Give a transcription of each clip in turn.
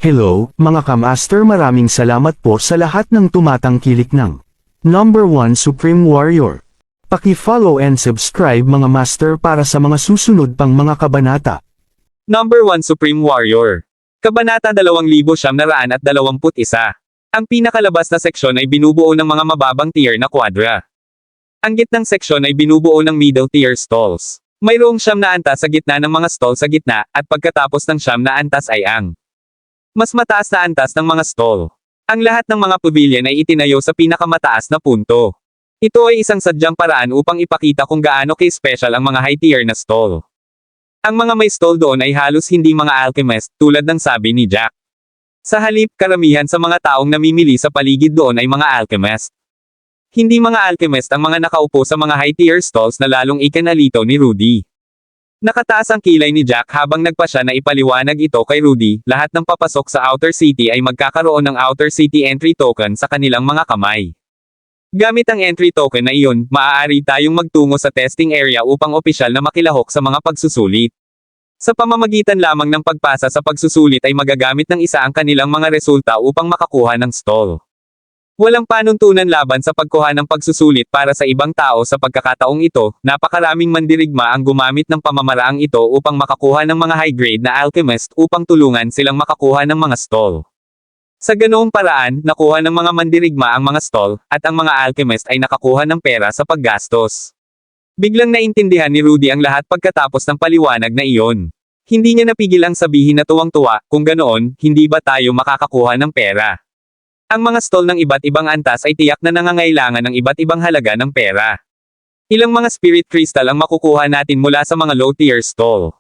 Hello, mga kamaster, maraming salamat po sa lahat ng tumatangkilik ng Number 1 Supreme Warrior. Paki-follow and subscribe mga master para sa mga susunod pang mga kabanata. Number 1 Supreme Warrior. Kabanata 2921. Ang pinakalabas na seksyon ay binubuo ng mga mababang tier na quadra. Ang gitnang seksyon ay binubuo ng middle tier stalls. Mayroong 9 na antas sa gitna ng mga stall sa gitna, at pagkatapos ng 9 na antas ay ang mas mataas na antas ng mga stall. Ang lahat ng mga pavilion ay itinayo sa pinakamataas na punto. Ito ay isang sadyang paraan upang ipakita kung gaano ka-special ang mga high tier na stall. Ang mga may stall doon ay halos hindi mga alchemist, tulad ng sabi ni Jack. Sa halip, karamihan sa mga taong namimili sa paligid doon ay mga alchemist. Hindi mga alchemist ang mga nakaupo sa mga high tier stalls na lalong ikinalito ni Rudy. Nakataas ang kilay ni Jack habang nagpasya na ipaliwanag ito kay Rudy. Lahat ng papasok sa Outer City ay magkakaroon ng Outer City entry token sa kanilang mga kamay. Gamit ang entry token na iyon, maaari tayong magtungo sa testing area upang opisyal na makilahok sa mga pagsusulit. Sa pamamagitan lamang ng pagpasa sa pagsusulit ay magagamit ng isa ang kanilang mga resulta upang makakuha ng stall. Walang panuntunan laban sa pagkuha ng pagsusulit para sa ibang tao sa pagkakataong ito. Napakaraming mandirigma ang gumamit ng pamamaraang ito upang makakuha ng mga high-grade na alchemist upang tulungan silang makakuha ng mga stall. Sa ganoong paraan, nakuha ng mga mandirigma ang mga stall, at ang mga alchemist ay nakakuha ng pera sa paggastos. Biglang naintindihan ni Rudy ang lahat pagkatapos ng paliwanag na iyon. Hindi niya napigil ang sabihin na tuwang-tuwa, kung ganoon, hindi ba tayo makakakuha ng pera? Ang mga stall ng iba't ibang antas ay tiyak na nangangailangan ng iba't ibang halaga ng pera. Ilang mga spirit crystal ang makukuha natin mula sa mga low-tier stall?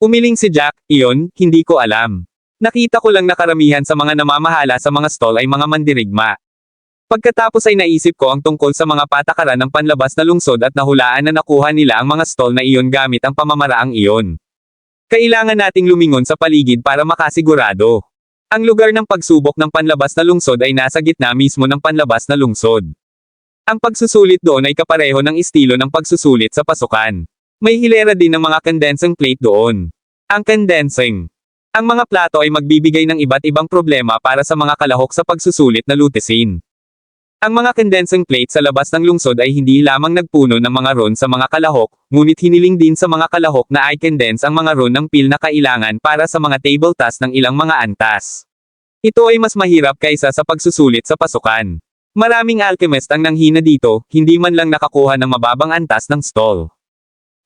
Umiling si Jack. Iyon, hindi ko alam. Nakita ko lang na karamihan sa mga namamahala sa mga stall ay mga mandirigma. Pagkatapos ay naisip ko ang tungkol sa mga patakaran ng panlabas na lungsod at nahulaan na nakuha nila ang mga stall na iyon gamit ang pamamaraang iyon. Kailangan nating lumingon sa paligid para makasigurado. Ang lugar ng pagsubok ng panlabas na lungsod ay nasa gitna mismo ng panlabas na lungsod. Ang pagsusulit doon ay kapareho ng estilo ng pagsusulit sa pasukan. May hilera din ng mga condensing plate doon. Ang condensing. Ang mga plato ay magbibigay ng iba't ibang problema para sa mga kalahok sa pagsusulit na lutisin. Ang mga condensing plate sa labas ng lungsod ay hindi lamang nagpuno ng mga ron sa mga kalahok, ngunit hiniling din sa mga kalahok na i-condense ang mga ron ng pil na kailangan para sa mga table task ng ilang mga antas. Ito ay mas mahirap kaysa sa pagsusulit sa pasukan. Maraming alchemist ang nanghina dito, hindi man lang nakakuha ng mababang antas ng stall.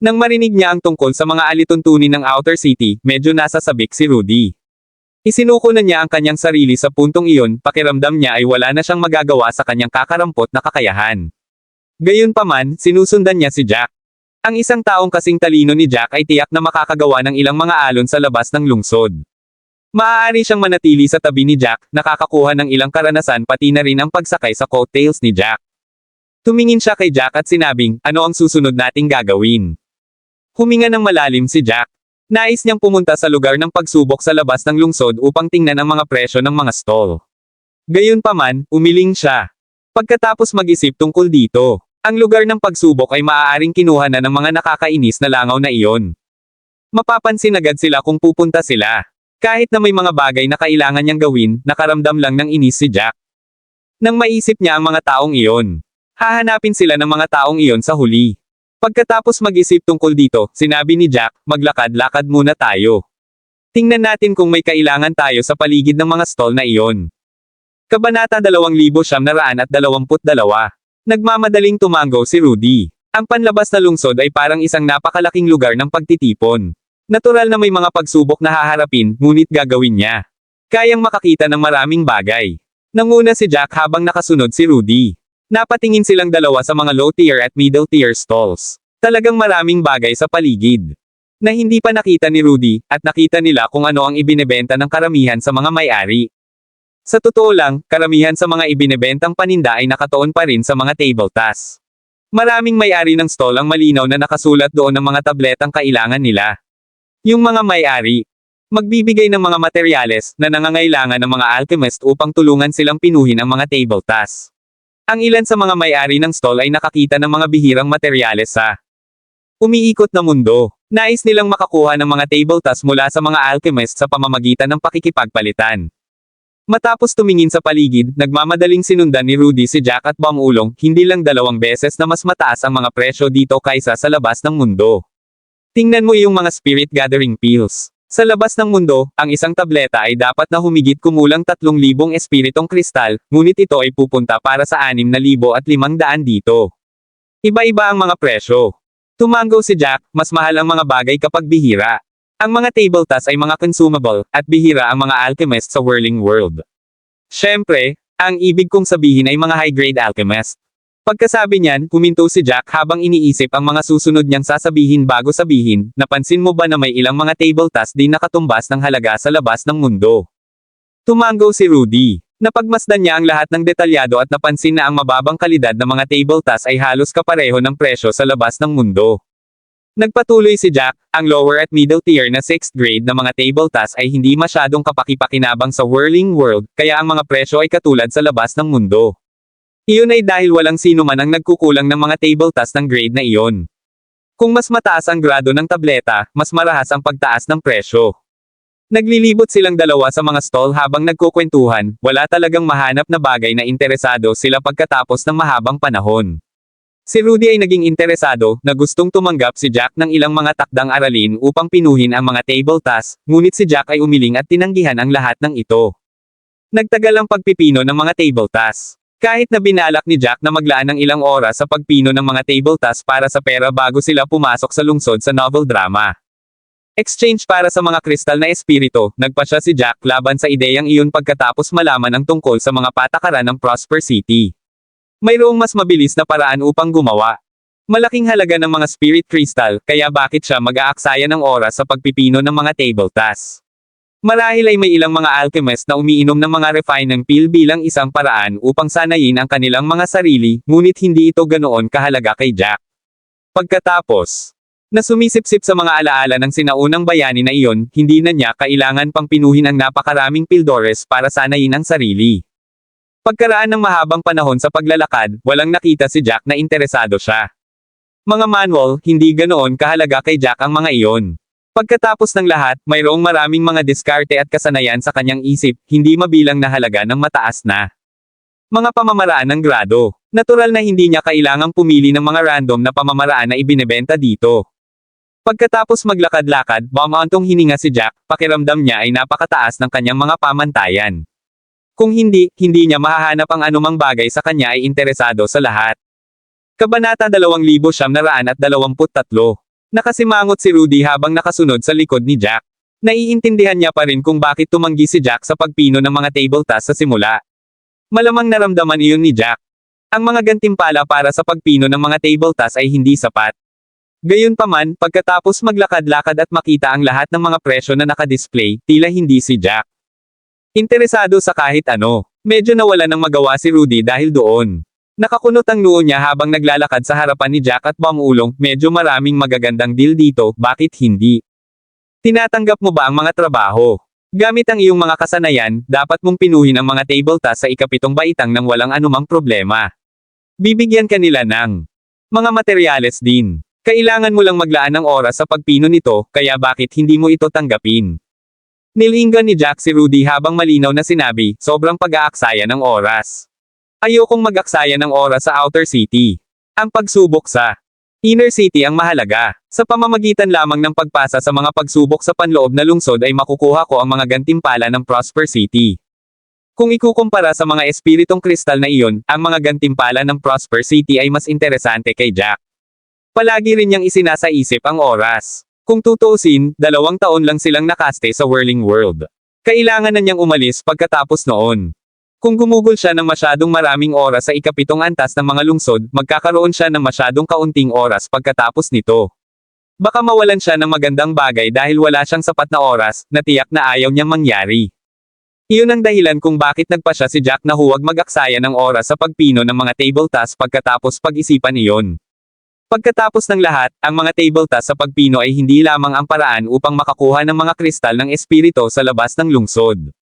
Nang marinig niya ang tungkol sa mga alituntunin ng Outer City, medyo nasasabik si Rudy. Isinuko na niya ang kanyang sarili sa puntong iyon, pakiramdam niya ay wala na siyang magagawa sa kanyang kakarampot na kakayahan. Gayunpaman, sinusundan niya si Jack. Ang isang taong kasing talino ni Jack ay tiyak na makakagawa ng ilang mga alon sa labas ng lungsod. Maaari siyang manatili sa tabi ni Jack, nakakakuha ng ilang karanasan pati na rin ang pagsakay sa coattails ni Jack. Tumingin siya kay Jack at sinabing, ano ang susunod nating gagawin? Huminga ng malalim si Jack. Nais niyang pumunta sa lugar ng pagsubok sa labas ng lungsod upang tingnan ang mga presyo ng mga stall. Gayunpaman, umiling siya. Pagkatapos mag-isip tungkol dito, ang lugar ng pagsubok ay maaaring kinuha na ng mga nakakainis na langaw na iyon. Mapapansin agad sila kung pupunta sila. Kahit na may mga bagay na kailangan niyang gawin, nakaramdam lang ng inis si Jack. Nang maisip niya ang mga taong iyon, hahanapin sila ng mga taong iyon sa huli. Pagkatapos mag-isip tungkol dito, sinabi ni Jack, maglakad-lakad muna tayo. Tingnan natin kung may kailangan tayo sa paligid ng mga stall na iyon. Kabanata 2922. Nagmamadaling tumango si Rudy. Ang panlabas na lungsod ay parang isang napakalaking lugar ng pagtitipon. Natural na may mga pagsubok na haharapin, ngunit gagawin niya. Kayang makakita ng maraming bagay. Nanguna si Jack habang nakasunod si Rudy. Napatingin silang dalawa sa mga low-tier at middle-tier stalls. Talagang maraming bagay sa paligid na hindi pa nakita ni Rudy, at nakita nila kung ano ang ibinebenta ng karamihan sa mga may-ari. Sa totoo lang, karamihan sa mga ibinebentang paninda ay nakatuon pa rin sa mga table tasks. Maraming may-ari ng stall ang malinaw na nakasulat doon ng mga tabletang kailangan nila. Yung mga may-ari, magbibigay ng mga materyales na nangangailangan ng mga alchemist upang tulungan silang pinuhin ang mga table tasks. Ang ilan sa mga may-ari ng stall ay nakakita ng mga bihirang materyales sa Umiikot na mundo. Nais nilang makakuha ng mga tabletas mula sa mga alchemist sa pamamagitan ng pakikipagpalitan. Matapos tumingin sa paligid, nagmamadaling sinundan ni Rudy si Jack at Bamulong, hindi lang 2 beses na mas mataas ang mga presyo dito kaysa sa labas ng mundo. Tingnan mo yung mga spirit gathering pills. Sa labas ng mundo, ang isang tableta ay dapat na humigit kumulang 3,000 espiritong kristal, ngunit ito ay pupunta para sa 6,500 dito. Iba-iba ang mga presyo. Tumango si Jack, mas mahal ang mga bagay kapag bihira. Ang mga tabletas ay mga consumable, at bihira ang mga alchemist sa whirling world. Siyempre, ang ibig kong sabihin ay mga high-grade alchemist. Pagkasabi niyan, kuminto si Jack habang iniisip ang mga susunod niyang sasabihin bago sabihin, napansin mo ba na may ilang mga tabletas din nakatumbas ng halaga sa labas ng mundo? Tumango si Rudy. Napagmasdan niya ang lahat ng detalyado at napansin na ang mababang kalidad ng mga tabletas ay halos kapareho ng presyo sa labas ng mundo. Nagpatuloy si Jack, ang lower at middle tier na 6th grade na mga tabletas ay hindi masyadong kapakipakinabang sa whirling world, kaya ang mga presyo ay katulad sa labas ng mundo. Iyon ay dahil walang sino man ang nagkukulang ng mga tabletas ng grade na iyon. Kung mas mataas ang grado ng tableta, mas marahas ang pagtaas ng presyo. Naglilibot silang dalawa sa mga stall habang nagkukwentuhan, wala talagang mahanap na bagay na interesado sila pagkatapos ng mahabang panahon. Si Rudy ay naging interesado, na gustong tumanggap si Jack ng ilang mga takdang aralin upang pinuhin ang mga tabletas, ngunit si Jack ay umiling at tinanggihan ang lahat ng ito. Nagtagal ang pagpipino ng mga tabletas. Kahit na binalak ni Jack na maglaan ng ilang oras sa pagpino ng mga tabletas para sa pera bago sila pumasok sa lungsod sa novel drama. Exchange para sa mga kristal na espiritu, nagpasya si Jack laban sa ideyang iyon pagkatapos malaman ang tungkol sa mga patakaran ng Prosper City. Mayroong mas mabilis na paraan upang gumawa. Malaking halaga ng mga spirit crystal, kaya bakit siya mag-aaksaya ng oras sa pagpipino ng mga tabletas? Marahil ay may ilang mga alchemist na umiinom ng mga refined pill bilang isang paraan upang sanayin ang kanilang mga sarili, ngunit hindi ito ganoon kahalaga kay Jack. Pagkatapos, na sumisipsip sa mga alaala ng sinaunang bayani na iyon, hindi na niya kailangan pang pinuhin ang napakaraming pildores para sanayin ang sarili. Pagkaraan ng mahabang panahon sa paglalakad, walang nakita si Jack na interesado siya. Mga manual, hindi ganoon kahalaga kay Jack ang mga iyon. Pagkatapos ng lahat, mayroong maraming mga diskarte at kasanayan sa kanyang isip, hindi mabilang na halaga ng mataas na mga pamamaraan ng grado. Natural na hindi niya kailangang pumili ng mga random na pamamaraan na ibinebenta dito. Pagkatapos maglakad-lakad, bumantong hininga si Jack, pakiramdam niya ay napakataas ng kanyang mga pamantayan. Kung hindi niya mahahanap ang anumang bagay sa kanya ay interesado sa lahat. Kabanata 2923. Nakasimangot si Rudy habang nakasunod sa likod ni Jack. Naiintindihan niya pa rin kung bakit tumanggi si Jack sa pagpino ng mga tabletas sa simula. Malamang naramdaman iyon ni Jack. Ang mga gantimpala para sa pagpino ng mga tabletas ay hindi sapat. Gayunpaman, pagkatapos maglakad-lakad at makita ang lahat ng mga presyo na nakadisplay, tila hindi si Jack interesado sa kahit ano. Medyo nawala ng magawa si Rudy dahil doon. Nakakunot ang noo niya habang naglalakad sa harapan ni Jack at Bamulong, medyo maraming magagandang deal dito, bakit hindi? Tinatanggap mo ba ang mga trabaho? Gamit ang iyong mga kasanayan, dapat mong pinuhin ang mga tabletas sa ikapitong baitang nang walang anumang problema. Bibigyan ka nila ng mga materyales din. Kailangan mo lang maglaan ng oras sa pagpino nito, kaya bakit hindi mo ito tanggapin? Nilingan ni Jack si Rudy habang malinaw na sinabi, sobrang pag-aaksaya ng oras. Ayokong mag-aksaya ng oras sa outer city. Ang pagsubok sa inner city ang mahalaga. Sa pamamagitan lamang ng pagpasa sa mga pagsubok sa panloob na lungsod ay makukuha ko ang mga gantimpala ng Prosper City. Kung ikukumpara sa mga espiritong kristal na iyon, ang mga gantimpala ng Prosper City ay mas interesante kay Jack. Palagi rin niyang isinasaisip ang oras. Kung tutuusin, 2 taon lang silang nakaste sa whirling world. Kailangan na niyang umalis pagkatapos noon. Kung gumugol siya ng masyadong maraming oras sa ikapitong antas ng mga lungsod, magkakaroon siya ng masyadong kaunting oras pagkatapos nito. Baka mawalan siya ng magandang bagay dahil wala siyang sapat na oras, na tiyak na ayaw niyang mangyari. Iyon ang dahilan kung bakit nagpasya si Jack na huwag mag-aksaya ng oras sa pagpino ng mga tabletas pagkatapos pag-isipan iyon. Pagkatapos ng lahat, ang mga tabletas sa pagpino ay hindi lamang ang paraan upang makakuha ng mga kristal ng espiritu sa labas ng lungsod.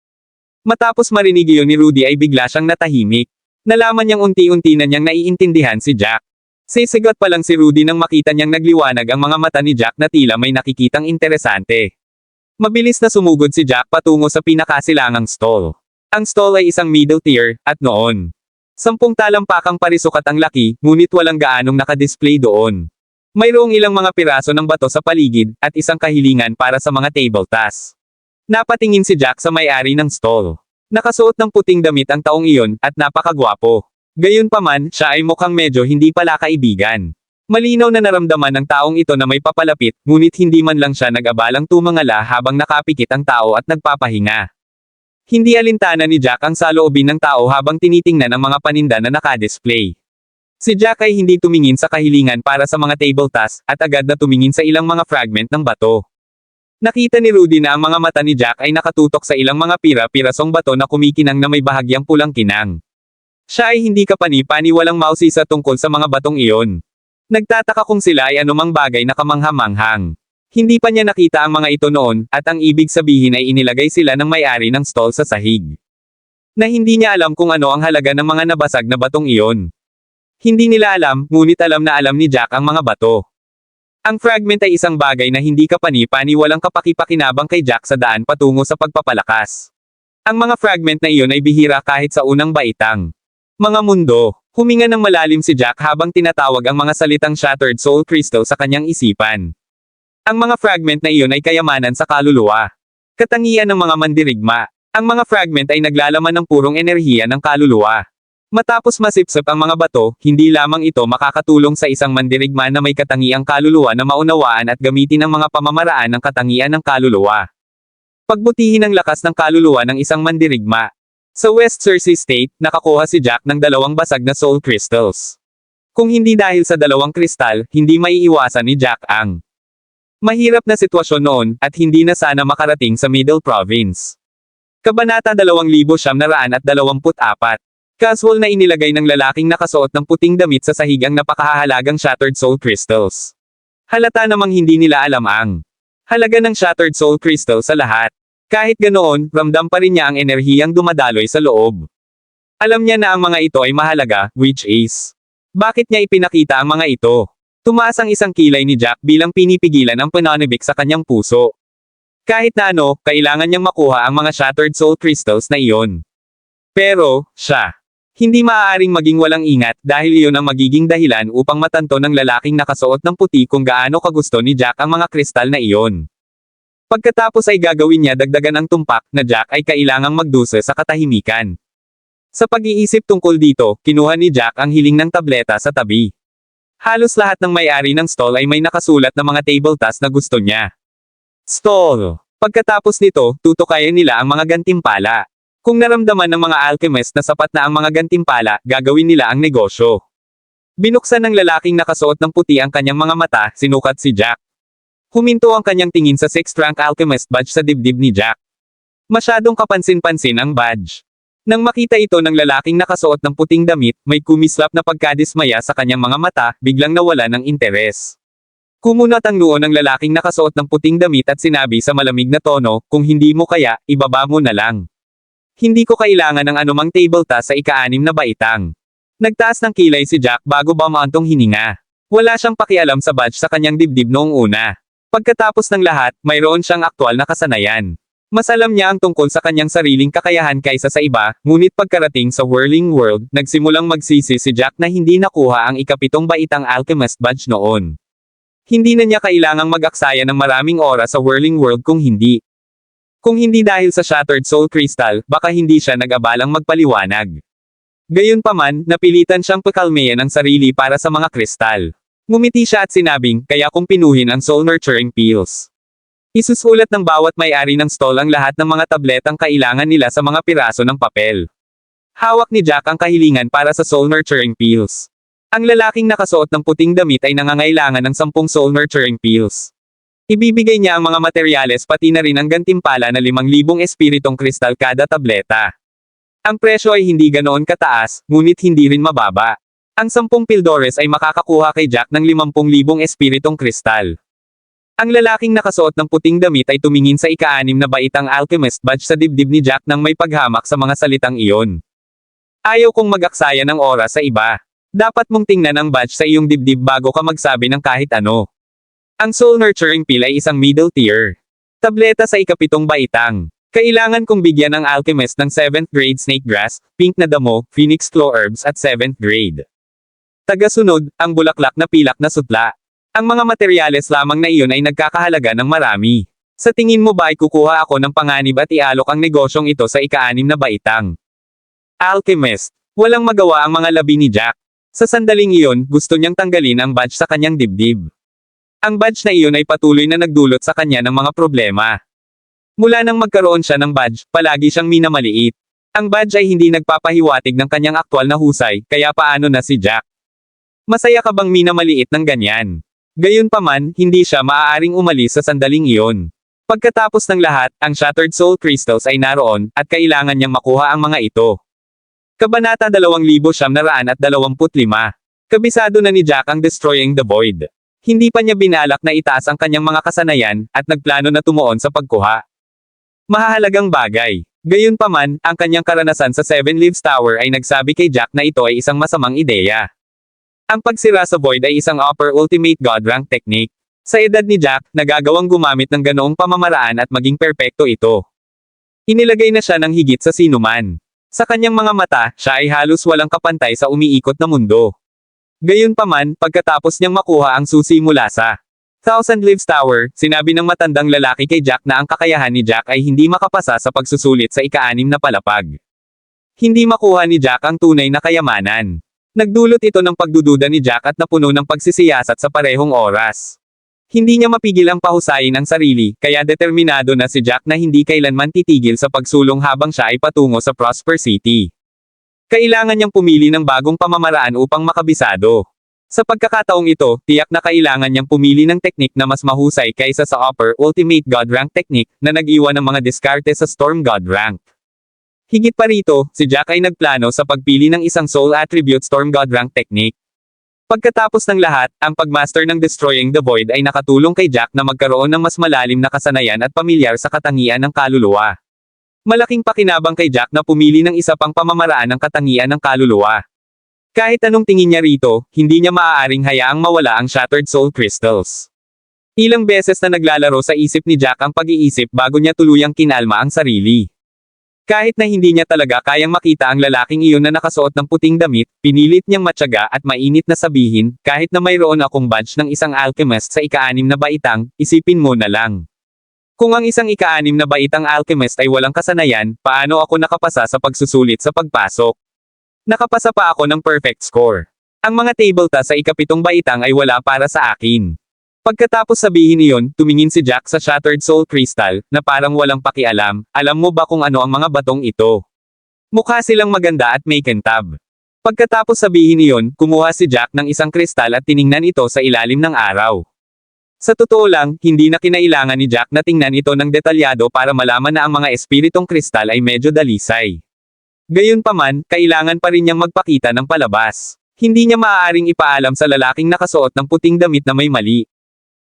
Matapos marinig iyon ni Rudy ay bigla siyang natahimik. Nalaman niyang unti-unti na niyang naiintindihan si Jack. Sisigot pa lang si Rudy nang makita niyang nagliwanag ang mga mata ni Jack na tila may nakikitang interesante. Mabilis na sumugod si Jack patungo sa pinakasilangang stall. Ang stall ay isang middle tier, at noon. 10 talampakang parisukat ang laki, ngunit walang gaanong nakadisplay doon. Mayroong ilang mga piraso ng bato sa paligid, at isang kahilingan para sa mga table tasks. Napatingin si Jack sa may-ari ng stall. Nakasuot ng puting damit ang taong iyon, at napakagwapo. Gayunpaman, siya ay mukhang medyo hindi pala kaibigan. Malinaw na naramdaman ng taong ito na may papalapit, ngunit hindi man lang siya nag-abalang tumangala habang nakapikit ang tao at nagpapahinga. Hindi alintana ni Jack ang saloobin ng tao habang tinitingnan ang mga paninda na nakadisplay. Si Jack ay hindi tumingin sa kahilingan para sa mga table tasks, at agad na tumingin sa ilang mga fragment ng bato. Nakita ni Rudy na ang mga mata ni Jack ay nakatutok sa ilang mga pira-pirasong bato na kumikinang na may bahagyang pulang kinang. Siya ay hindi kapani-paniwalang mausisa tungkol sa mga batong iyon. Nagtataka kung sila ay anumang bagay na kamangha-manghang. Hindi pa niya nakita ang mga ito noon, at ang ibig sabihin ay inilagay sila ng may-ari ng stall sa sahig. Na hindi niya alam kung ano ang halaga ng mga nabasag na batong iyon. Hindi nila alam, ngunit alam na alam ni Jack ang mga bato. Ang fragment ay isang bagay na hindi kapani-paniwalang kapakipakinabang kay Jack sa daan patungo sa pagpapalakas. Ang mga fragment na iyon ay bihira kahit sa unang baitang. Mga mundo, huminga ng malalim si Jack habang tinatawag ang mga salitang Shattered Soul Crystal sa kanyang isipan. Ang mga fragment na iyon ay kayamanan sa kaluluwa. Katangian ng mga mandirigma. Ang mga fragment ay naglalaman ng purong enerhiya ng kaluluwa. Matapos masipsip ang mga bato, hindi lamang ito makakatulong sa isang mandirigma na may katangiang kaluluwa na maunawaan at gamitin ang mga pamamaraan ng katangian ng kaluluwa. Pagbutihin ang lakas ng kaluluwa ng isang mandirigma. Sa West Cersei State, nakakuha si Jack ng 2 basag na soul crystals. Kung hindi dahil sa 2 kristal, hindi maiiwasan ni Jack ang mahirap na sitwasyon noon, at hindi na sana makarating sa Middle Province. Kabanata 2924. Casual na inilagay ng lalaking nakasuot ng puting damit sa sahig ang napakahalagang Shattered Soul Crystals. Halata namang hindi nila alam ang halaga ng Shattered Soul Crystal sa lahat. Kahit ganoon, ramdam pa rin niya ang enerhiyang dumadaloy sa loob. Alam niya na ang mga ito ay mahalaga, which is, bakit niya ipinakita ang mga ito? Tumaas ang isang kilay ni Jack bilang pinipigilan ang pananabik sa kanyang puso. Kahit na ano, kailangan niyang makuha ang mga Shattered Soul Crystals na iyon. Pero, siya, hindi maaaring maging walang ingat dahil iyon ang magiging dahilan upang matanto ng lalaking nakasuot ng puti kung gaano kagusto ni Jack ang mga kristal na iyon. Pagkatapos ay gagawin niya dagdagan ang tumpak na Jack ay kailangang magdusa sa katahimikan. Sa pag-iisip tungkol dito, kinuha ni Jack ang hiling ng tableta sa tabi. Halos lahat ng may-ari ng stall ay may nakasulat na mga table tasks na gusto niya. Stall. Pagkatapos nito, tutukayan nila ang mga gantimpala. Kung naramdaman ng mga alchemist na sapat na ang mga gantimpala, gagawin nila ang negosyo. Binuksan ng lalaking nakasuot ng puti ang kanyang mga mata, sinukat si Jack. Huminto ang kanyang tingin sa 6th rank alchemist badge sa dibdib ni Jack. Masyadong kapansin-pansin ang badge. Nang makita ito ng lalaking nakasuot ng puting damit, may kumislap na pagkadismaya sa kanyang mga mata, biglang nawala ng interes. Kumunat ang noo ng lalaking nakasuot ng puting damit at sinabi sa malamig na tono, kung hindi mo kaya, ibaba mo na lang. Hindi ko kailangan ng anumang table task sa ika-6 na baitang. Nagtaas ng kilay si Jack bago bumaantong hininga. Wala siyang pakialam sa badge sa kanyang dibdib noong una. Pagkatapos ng lahat, mayroon siyang aktwal na kasanayan. Mas alam niya ang tungkol sa kanyang sariling kakayahan kaysa sa iba, ngunit pagkarating sa Whirling World, nagsimulang magsisi si Jack na hindi nakuha ang ika-7 baitang alchemist badge noon. Hindi na niya kailangang mag-aksaya ng maraming oras sa Whirling World kung hindi. Kung hindi dahil sa Shattered Soul Crystal, baka hindi siya nag-abalang magpaliwanag. Gayunpaman, napilitan siyang pakalmayan ang sarili para sa mga kristal. Ngumiti siya at sinabing, kaya kung pinuhin ang soul nurturing pills. Isusulat ng bawat may-ari ng stall ang lahat ng mga tabletang kailangan nila sa mga piraso ng papel. Hawak ni Jack ang kahilingan para sa soul nurturing pills. Ang lalaking nakasuot ng puting damit ay nangangailangan ng 10 soul nurturing pills. Ibibigay niya ang mga materyales pati na rin ang gantimpala na 5,000 espiritong kristal kada tableta. Ang presyo ay hindi ganoon kataas, ngunit hindi rin mababa. Ang 10 pildores ay makakakuha kay Jack ng 50,000 espiritong kristal. Ang lalaking nakasuot ng puting damit ay tumingin sa ika-6 na baitang alchemist badge sa dibdib ni Jack nang may paghamak sa mga salitang iyon. Ayaw kong mag-aksaya ng oras sa iba. Dapat mong tingnan ang badge sa iyong dibdib bago ka magsabi ng kahit ano. Ang Soul Nurturing Pill ay isang middle tier. Tableta sa ikapitong baitang. Kailangan kong bigyan ang alchemist ng 7th grade snake grass, pink na damo, phoenix claw herbs at 7th grade. Tagasunod, ang bulaklak na pilak na sutla. Ang mga materyales lamang na iyon ay nagkakahalaga ng marami. Sa tingin mo ba ay kukuha ako ng panganib at ialok ang negosyong ito sa ika-6 na baitang? Alchemist. Walang magawa ang mga labi ni Jack. Sa sandaling iyon, gusto niyang tanggalin ang badge sa kanyang dibdib. Ang badge na iyon ay patuloy na nagdulot sa kanya ng mga problema. Mula nang magkaroon siya ng badge, palagi siyang minamaliit. Ang badge ay hindi nagpapahiwatig ng kanyang aktwal na husay, kaya paano na si Jack? Masaya ka bang minamaliit ng ganyan? Gayunpaman, hindi siya maaaring umalis sa sandaling iyon. Pagkatapos ng lahat, ang Shattered Soul Crystals ay naroon, at kailangan niyang makuha ang mga ito. Kabanata 2925. Kabisado na ni Jack ang Destroying the Void. Hindi pa niya binalak na itaas ang kanyang mga kasanayan, at nagplano na tumuon sa pagkuha. Mahahalagang bagay. Gayunpaman, ang kanyang karanasan sa Seven Leaves Tower ay nagsabi kay Jack na ito ay isang masamang ideya. Ang pagsira sa Void ay isang upper ultimate god rank technique. Sa edad ni Jack, nagagawang gumamit ng ganoong pamamaraan at maging perpekto ito. Inilagay na siya ng higit sa sinuman. Sa kanyang mga mata, siya ay halos walang kapantay sa umiikot na mundo. Gayunpaman, pagkatapos niyang makuha ang susi mula sa Thousand Leaves Tower, sinabi ng matandang lalaki kay Jack na ang kakayahan ni Jack ay hindi makapasa sa pagsusulit sa ika-6 na palapag. Hindi makuha ni Jack ang tunay na kayamanan. Nagdulot ito ng pagdududa ni Jack at napuno ng pagsisiyasat sa parehong oras. Hindi niya mapigil ang pahusayin ang sarili, kaya determinado na si Jack na hindi kailanman titigil sa pagsulong habang siya ay patungo sa Prosper City. Kailangan niyang pumili ng bagong pamamaraan upang makabisado. Sa pagkakataong ito, tiyak na kailangan niyang pumili ng teknik na mas mahusay kaysa sa upper ultimate god rank technique na nag-iwan ng mga diskarte sa storm god rank. Higit pa rito, si Jack ay nagplano sa pagpili ng isang soul attribute storm god rank technique. Pagkatapos ng lahat, ang pagmaster ng Destroying the Void ay nakatulong kay Jack na magkaroon ng mas malalim na kasanayan at pamilyar sa katangian ng kaluluwa. Malaking pakinabang kay Jack na pumili ng isa pang pamamaraan ng katangian ng kaluluwa. Kahit anong tingin niya rito, hindi niya maaaring hayaang mawala ang Shattered Soul Crystals. Ilang beses na naglalaro sa isip ni Jack ang pag-iisip bago niya tuluyang kinalma ang sarili. Kahit na hindi niya talaga kayang makita ang lalaking iyon na nakasuot ng puting damit, pinilit niyang matyaga at mainit na sabihin, kahit na mayroon akong badge ng isang alchemist sa ika-6 na baitang, isipin mo na lang. Kung ang isang ika-6 na baitang alchemist ay walang kasanayan, paano ako nakapasa sa pagsusulit sa pagpasok? Nakapasa pa ako ng perfect score. Ang mga table ta sa ikapitong baitang ay wala para sa akin. Pagkatapos sabihin iyon, tumingin si Jack sa Shattered Soul Crystal, na parang walang pakialam. Alam mo ba kung ano ang mga batong ito? Mukha silang maganda at may kintab. Pagkatapos sabihin iyon, kumuha si Jack ng isang kristal at tiningnan ito sa ilalim ng araw. Sa totoo lang, hindi na kinailangan ni Jack na tingnan ito ng detalyado para malaman na ang mga espiritong kristal ay medyo dalisay. Gayunpaman, kailangan pa rin niyang magpakita ng palabas. Hindi niya maaaring ipaalam sa lalaking nakasuot ng puting damit na may mali.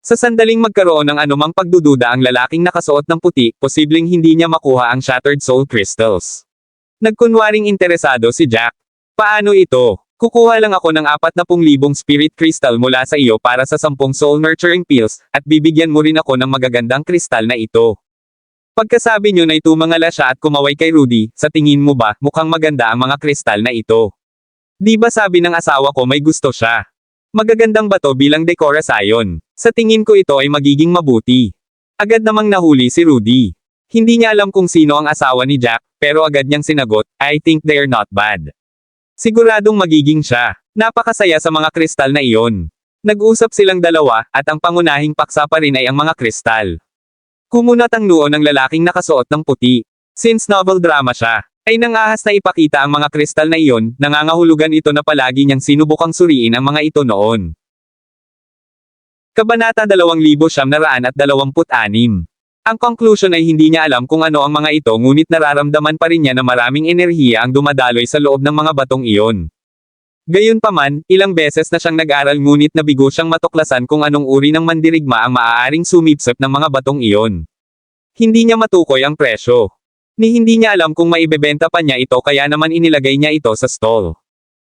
Sa sandaling magkaroon ng anumang pagdududa ang lalaking nakasuot ng puti, posibleng hindi niya makuha ang Shattered Soul Crystals. Nagkunwaring interesado si Jack. Paano ito? Kukuha lang ako ng 40,000 Spirit Crystal mula sa iyo para sa 10 Soul Nurturing Pills, at bibigyan mo rin ako ng magagandang kristal na ito. Pagkasabi niyo na tumangala siya at kumaway kay Rudy, sa tingin mo ba, mukhang maganda ang mga kristal na ito? Di ba sabi ng asawa ko may gusto siya? Magagandang ba to bilang dekora sayon? Sa tingin ko ito ay magiging mabuti. Agad namang nahuli si Rudy. Hindi niya alam kung sino ang asawa ni Jack, pero agad niyang sinagot, I think they're not bad. Siguradong magiging siya. Napakasaya sa mga kristal na iyon. Nag-usap silang dalawa, at ang pangunahing paksa pa rin ay ang mga kristal. Kumunat ang noo ng lalaking nakasuot ng puti. Since novel drama siya, ay nangahas na ipakita ang mga kristal na iyon, nangangahulugan ito na palagi niyang sinubukang suriin ang mga ito noon. Kabanata 2926. Ang conclusion ay hindi niya alam kung ano ang mga ito ngunit nararamdaman pa rin niya na maraming enerhiya ang dumadaloy sa loob ng mga batong iyon. Gayunpaman, ilang beses na siyang nag-aral ngunit nabigo siyang matuklasan kung anong uri ng mandirigma ang maaaring sumipsip ng mga batong iyon. Hindi niya matukoy ang presyo. Ni hindi niya alam kung maibebenta pa niya ito kaya naman inilagay niya ito sa stall.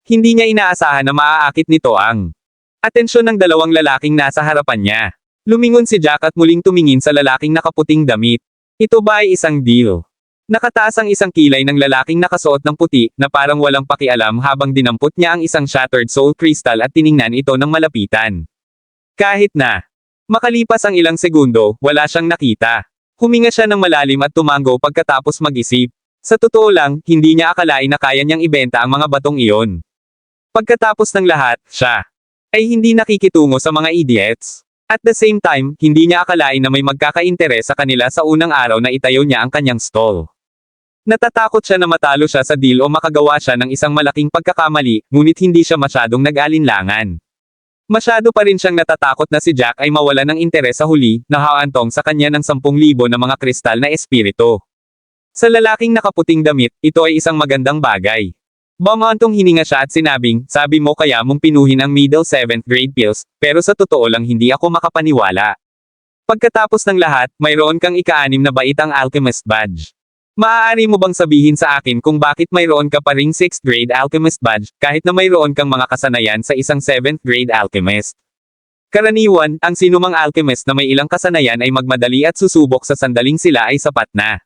Hindi niya inaasahan na maaakit nito ang atensyon ng dalawang lalaking nasa harapan niya. Lumingon si Jack at muling tumingin sa lalaking nakaputing damit. Ito ba ay isang deal? Nakataas ang isang kilay ng lalaking nakasuot ng puti, na parang walang pakialam habang dinampot niya ang isang shattered soul crystal at tiningnan ito ng malapitan. Kahit na makalipas ang ilang segundo, wala siyang nakita. Huminga siya ng malalim at tumango pagkatapos mag-isip. Sa totoo lang, hindi niya akalain na kaya niyang ibenta ang mga batong iyon. Pagkatapos ng lahat, siya ay hindi nakikitungo sa mga idiots. At the same time, hindi niya akalain na may magkakainteres sa kanila sa unang araw na itayo niya ang kanyang stall. Natatakot siya na matalo siya sa deal o makagawa siya ng isang malaking pagkakamali, ngunit hindi siya masyadong nag-alinlangan. Masyado pa rin siyang natatakot na si Jack ay mawala ng interes sa huli, na haantong sa kanya ng 10,000 na mga kristal na espiritu. Sa lalaking nakaputing damit, ito ay isang magandang bagay. Bumantong hininga siya at sinabing, sabi mo kaya mong pinuhin ang middle 7th grade pills, pero sa totoo lang hindi ako makapaniwala. Pagkatapos ng lahat, mayroon kang ika-6 na baitang alchemist badge. Maaari mo bang sabihin sa akin kung bakit mayroon ka pa ring 6th grade alchemist badge, kahit na mayroon kang mga kasanayan sa isang 7th grade alchemist? Karaniwan, ang sinumang alchemist na may ilang kasanayan ay magmadali at susubok sa sandaling sila ay sapat na.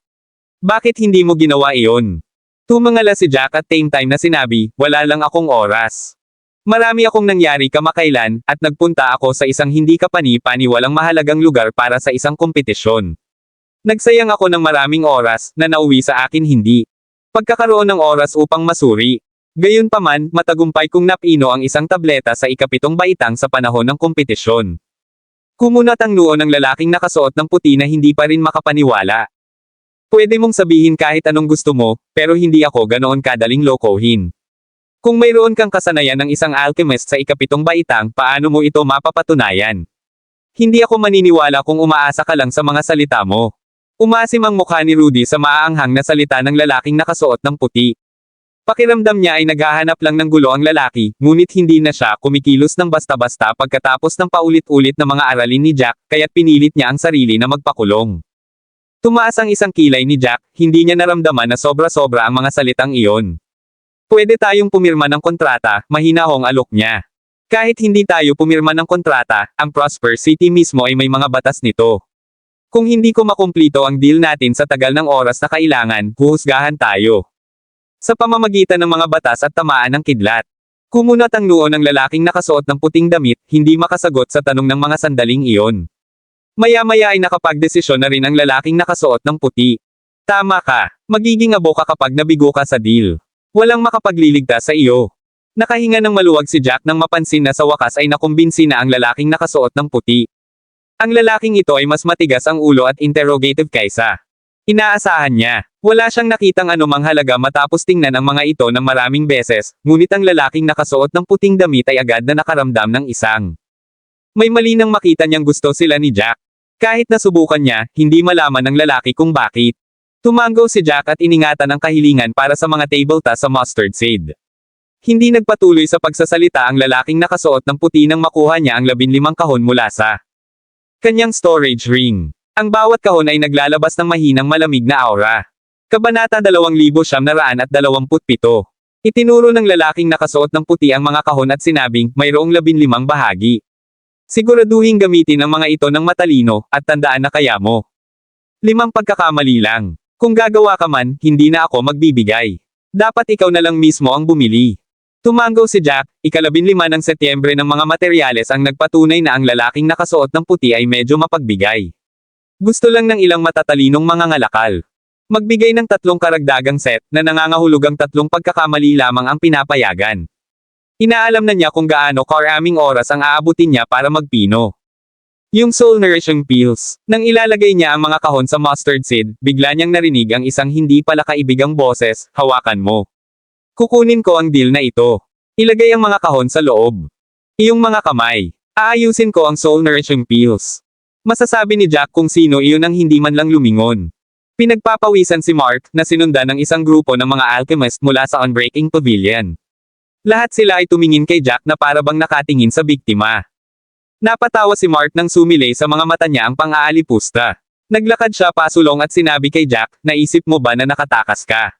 Bakit hindi mo ginawa iyon? Tumangala si Jack at same time na sinabi, wala lang akong oras. Marami akong nangyari kamakailan, at nagpunta ako sa isang hindi kapani-pani walang mahalagang lugar para sa isang kompetisyon. Nagsayang ako ng maraming oras, na nauwi sa akin hindi. Pagkakaroon ng oras upang masuri. Gayunpaman, matagumpay kong napino ang isang tableta sa ika-7 baitang sa panahon ng kompetisyon. Kumunat ang noo ng lalaking nakasuot ng puti na hindi pa rin makapaniwala. Pwede mong sabihin kahit anong gusto mo, pero hindi ako ganoon kadaling lokohin. Kung mayroon kang kasanayan ng isang alchemist sa ika-7 baitang, paano mo ito mapapatunayan? Hindi ako maniniwala kung umaasa ka lang sa mga salita mo. Umasim ang mukha ni Rudy sa maaanghang na salita ng lalaking nakasuot ng puti. Pakiramdam niya ay naghahanap lang ng gulo ang lalaki, ngunit hindi na siya kumikilos ng basta-basta pagkatapos ng paulit-ulit na mga aralin ni Jack, kaya't pinilit niya ang sarili na magpakulong. Tumaas ang isang kilay ni Jack, hindi niya naramdaman na sobra-sobra ang mga salitang iyon. Pwede tayong pumirma ng kontrata, mahinahong alok niya. Kahit hindi tayo pumirma ng kontrata, ang Prosper City mismo ay may mga batas nito. Kung hindi ko makumplito ang deal natin sa tagal ng oras na kailangan, huhusgahan tayo. Sa pamamagitan ng mga batas at tamaan ng kidlat. Kumunat ang noo ng lalaking nakasuot ng puting damit, hindi makasagot sa tanong ng mga sandaling iyon. Maya-maya ay nakapagdesisyon na rin ang lalaking nakasuot ng puti. Tama ka, magiging abo ka kapag nabigo ka sa deal. Walang makapagliligtas sa iyo. Nakahinga ng maluwag si Jack nang mapansin na sa wakas ay nakumbinsi na ang lalaking nakasuot ng puti. Ang lalaking ito ay mas matigas ang ulo at interrogative kaysa inaasahan niya. Wala siyang nakitang anumang halaga matapos tingnan ang mga ito ng maraming beses, ngunit ang lalaking nakasuot ng puting damit ay agad na nakaramdam ng isang may malinang makita niyang gusto sila ni Jack. Kahit nasubukan niya, hindi malaman ng lalaki kung bakit. Tumango si Jack at iningatan ang kahilingan para sa mga tabletop sa mustard seed. Hindi nagpatuloy sa pagsasalita ang lalaking nakasuot ng puti nang makuha niya ang 15 kahon mula sa kanyang storage ring. Ang bawat kahon ay naglalabas ng mahinang malamig na aura. Kabanata 2927. Itinuro ng lalaking nakasuot ng puti ang mga kahon at sinabing, mayroong 15 bahagi. Siguraduhin gamitin ang mga ito ng matalino, at tandaan na kaya mo 5 pagkakamali lang. Kung gagawa ka man, hindi na ako magbibigay. Dapat ikaw na lang mismo ang bumili. Tumango si Jack, ika-15 ng Setyembre ng mga materyales ang nagpatunay na ang lalaking nakasuot ng puti ay medyo mapagbigay. Gusto lang ng ilang matatalinong mga ngalakal. Magbigay ng 3 karagdagang set, na nangangahulugang 3 pagkakamali lamang ang pinapayagan. Inaalam na niya kung gaano karaming oras ang aabutin niya para magpino. Yung soul nourishing pills. Nang ilalagay niya ang mga kahon sa mustard seed, bigla niyang narinig ang isang hindi pala kaibigang boses, hawakan mo. Kukunin ko ang deal na ito. Ilagay ang mga kahon sa loob. Iyong mga kamay. Aayusin ko ang soul nourishing pills. Masasabi ni Jack kung sino iyon ang hindi man lang lumingon. Pinagpapawisan si Mark, na sinundan ng isang grupo ng mga alchemist mula sa Unbreaking Pavilion. Lahat sila ay tumingin kay Jack na para bang nakatingin sa biktima. Napatawa si Mark nang sumilay sa mga mata niya ang pang-aalipusta. Naglakad siya pasulong at sinabi kay Jack, naisip mo ba na nakatakas ka?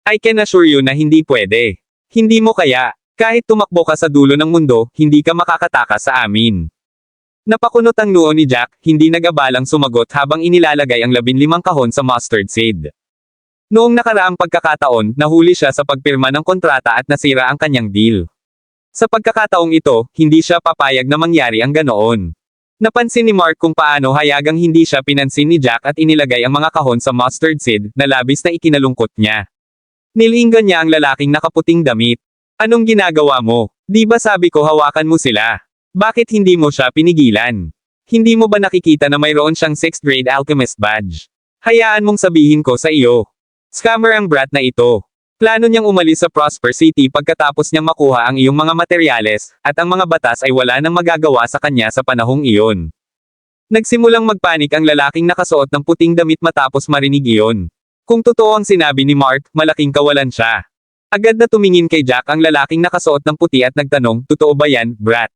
I can assure you na hindi pwede. Hindi mo kaya. Kahit tumakbo ka sa dulo ng mundo, hindi ka makakatakas sa amin. Napakunot ang noo ni Jack, hindi nag-abalang sumagot habang inilalagay ang 15 kahon sa mustard seed. Noong nakaraang pagkakataon, nahuli siya sa pagpirma ng kontrata at nasira ang kanyang deal. Sa pagkakataong ito, hindi siya papayag na mangyari ang ganoon. Napansin ni Mark kung paano hayagang hindi siya pinansin ni Jack at inilagay ang mga kahon sa mustard seed na labis na ikinalungkot niya. Nilinggan niya ang lalaking nakaputing damit. Anong ginagawa mo? Di ba sabi ko hawakan mo sila? Bakit hindi mo siya pinigilan? Hindi mo ba nakikita na mayroon siyang 6th grade alchemist badge? Hayaan mong sabihin ko sa iyo. Scammer ang brat na ito. Plano niyang umalis sa Prosper City pagkatapos niyang makuha ang iyong mga materyales, at ang mga batas ay wala nang magagawa sa kanya sa panahong iyon. Nagsimulang magpanik ang lalaking nakasuot ng puting damit matapos marinig iyon. Kung totoo ang sinabi ni Mark, malaking kawalan siya. Agad na tumingin kay Jack ang lalaking nakasuot ng puti at nagtanong, totoo ba yan, brat?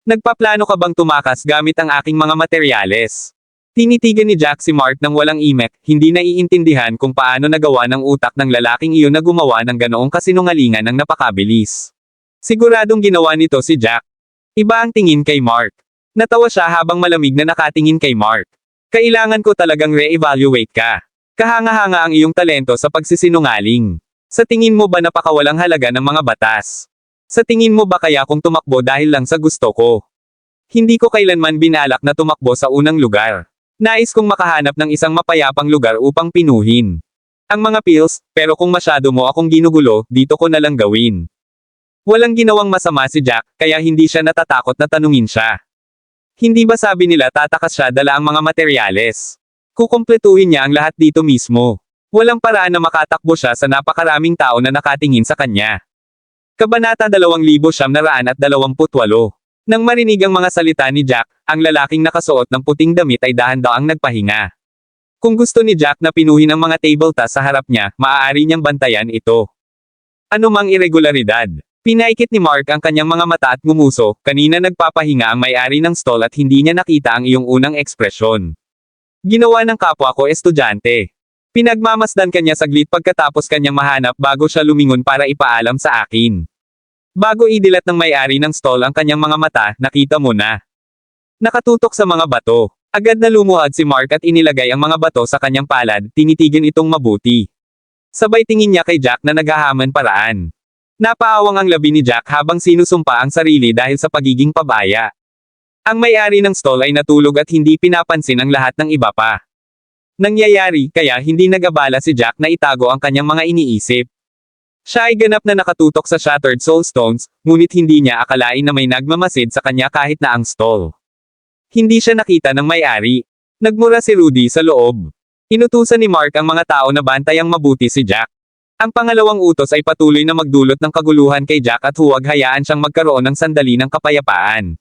Nagpaplano ka bang tumakas gamit ang aking mga materyales? Tinitigan ni Jack si Mark nang walang imek, hindi naiintindihan kung paano nagawa ng utak ng lalaking iyon na gumawa ng ganoong kasinungalingan ng napakabilis. Siguradong ginawa nito si Jack. Iba ang tingin kay Mark. Natawa siya habang malamig na nakatingin kay Mark. Kailangan ko talagang re-evaluate ka. Kahanga-hanga ang iyong talento sa pagsisinungaling. Sa tingin mo ba napakawalang halaga ng mga batas? Sa tingin mo ba kaya kung tumakbo dahil lang sa gusto ko? Hindi ko kailanman binalak na tumakbo sa unang lugar. Nais kong makahanap ng isang mapayapang lugar upang pinuhin ang mga pills, pero kung masyado mo akong ginugulo, dito ko na lang gawin. Walang ginawang masama si Jack, kaya hindi siya natatakot na tanungin siya. Hindi ba sabi nila tatakas siya dala ang mga materyales? Kukumpletuhin niya ang lahat dito mismo. Walang paraan na makatakbo siya sa napakaraming tao na nakatingin sa kanya. Kabanata 2928. Nang marinig ang mga salita ni Jack, ang lalaking nakasuot ng puting damit ay dahan-daang nagpahinga. Kung gusto ni Jack na pinuhin ang mga tabletop sa harap niya, maaari niyang bantayan ito. Ano mang irregularidad. Pinaikit ni Mark ang kanyang mga mata at ngumuso, kanina nagpapahinga ang may-ari ng stall at hindi niya nakita ang iyong unang ekspresyon. Ginawa ng kapwa ko estudyante. Pinagmamasdan kanya saglit pagkatapos kanyang mahanap bago siya lumingon para ipaalam sa akin. Bago idilat ng may-ari ng stall ang kanyang mga mata, nakita mo na. Nakatutok sa mga bato. Agad na lumuhad si Mark at inilagay ang mga bato sa kanyang palad, tinitigan itong mabuti. Sabay tingin niya kay Jack na naghahaman paraan. Napaawang ang labi ni Jack habang sinusumpa ang sarili dahil sa pagiging pabaya. Ang may-ari ng stall ay natulog at hindi pinapansin ang lahat ng iba pa. Nangyayari, kaya hindi nag-abala si Jack na itago ang kanyang mga iniisip. Siya ay ganap na nakatutok sa Shattered Soul Stones, ngunit hindi niya akalain na may nagmamasid sa kanya kahit na ang stall. Hindi siya nakita ng may-ari. Nagmura si Rudy sa loob. Inutusan ni Mark ang mga tao na bantayang mabuti si Jack. Ang pangalawang utos ay patuloy na magdulot ng kaguluhan kay Jack at huwag hayaan siyang magkaroon ng sandali ng kapayapaan.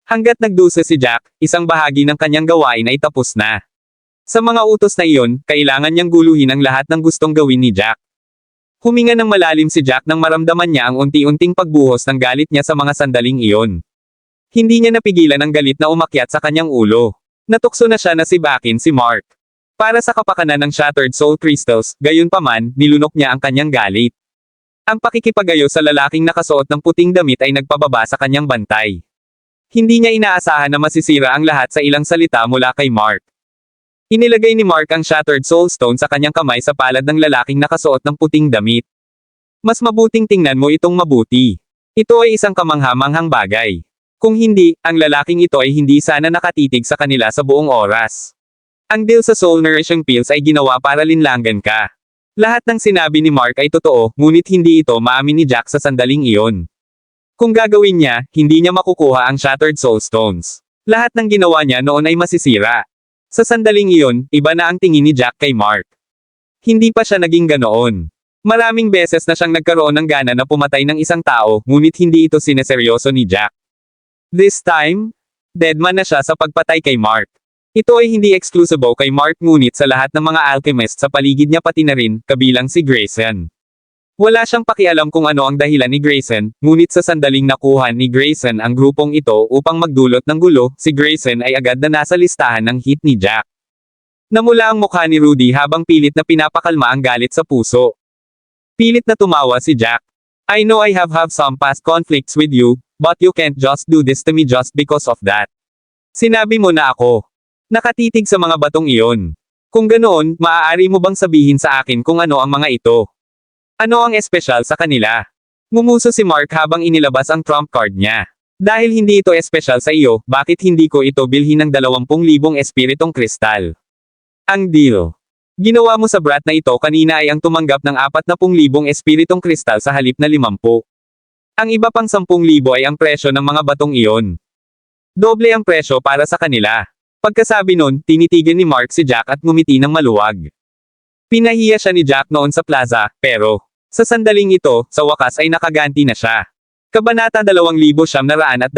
Hanggat nagdusa si Jack, isang bahagi ng kanyang gawain ay tapos na. Sa mga utos na iyon, kailangan niyang guluhin ang lahat ng gustong gawin ni Jack. Huminga ng malalim si Jack nang maramdaman niya ang unti-unting pagbuhos ng galit niya sa mga sandaling iyon. Hindi niya napigilan ang galit na umakyat sa kanyang ulo. Natukso na siya na sibakin si Mark. Para sa kapakanan ng Shattered Soul Crystals, gayunpaman, nilunok niya ang kanyang galit. Ang pakikipagayo sa lalaking nakasuot ng puting damit ay nagpababa sa kanyang bantay. Hindi niya inaasahan na masisira ang lahat sa ilang salita mula kay Mark. Inilagay ni Mark ang Shattered Soul Stone sa kanyang kamay sa palad ng lalaking nakasuot ng puting damit. Mas mabuting tingnan mo itong mabuti. Ito ay isang kamangha-manghang bagay. Kung hindi, ang lalaking ito ay hindi sana nakatitig sa kanila sa buong oras. Ang deal sa Soul Nourishing Pills ay ginawa para linlangan ka. Lahat ng sinabi ni Mark ay totoo, ngunit hindi ito maamin ni Jack sa sandaling iyon. Kung gagawin niya, hindi niya makukuha ang Shattered Soul Stones. Lahat ng ginawa niya noon ay masisira. Sa sandaling iyon, iba na ang tingin ni Jack kay Mark. Hindi pa siya naging ganoon. Maraming beses na siyang nagkaroon ng gana na pumatay ng isang tao, ngunit hindi ito sineseryoso ni Jack. This time, deadman na siya sa pagpatay kay Mark. Ito ay hindi eksklusibo kay Mark ngunit sa lahat ng mga alchemist sa paligid niya pati na rin, kabilang si Grayson. Wala siyang pakialam kung ano ang dahilan ni Grayson, ngunit sa sandaling nakuha ni Grayson ang grupong ito upang magdulot ng gulo, si Grayson ay agad na nasa listahan ng hit ni Jack. Namula ang mukha ni Rudy habang pilit na pinapakalma ang galit sa puso. Pilit na tumawa si Jack. I know I have some past conflicts with you, but you can't just do this to me just because of that. Sinabi mo na ako. Nakatitig sa mga batong iyon. Kung ganoon, maaari mo bang sabihin sa akin kung ano ang mga ito? Ano ang espesyal sa kanila? Ngumuso si Mark habang inilabas ang trump card niya. Dahil hindi ito espesyal sa iyo, bakit hindi ko ito bilhin ng 20,000 espiritong kristal? Ang deal. Ginawa mo sa brat na ito kanina ay ang tumanggap ng 40,000 espiritong kristal sa halip na 50. Ang iba pang 10,000 ay ang presyo ng mga batong iyon. Doble ang presyo para sa kanila. Pagkasabi nun, tinitigan ni Mark si Jack at ngumiti ng maluwag. Pinahiya siya ni Jack noon sa plaza, pero sa sandaling ito, sa wakas ay nakaganti na siya. Kabanata 2929.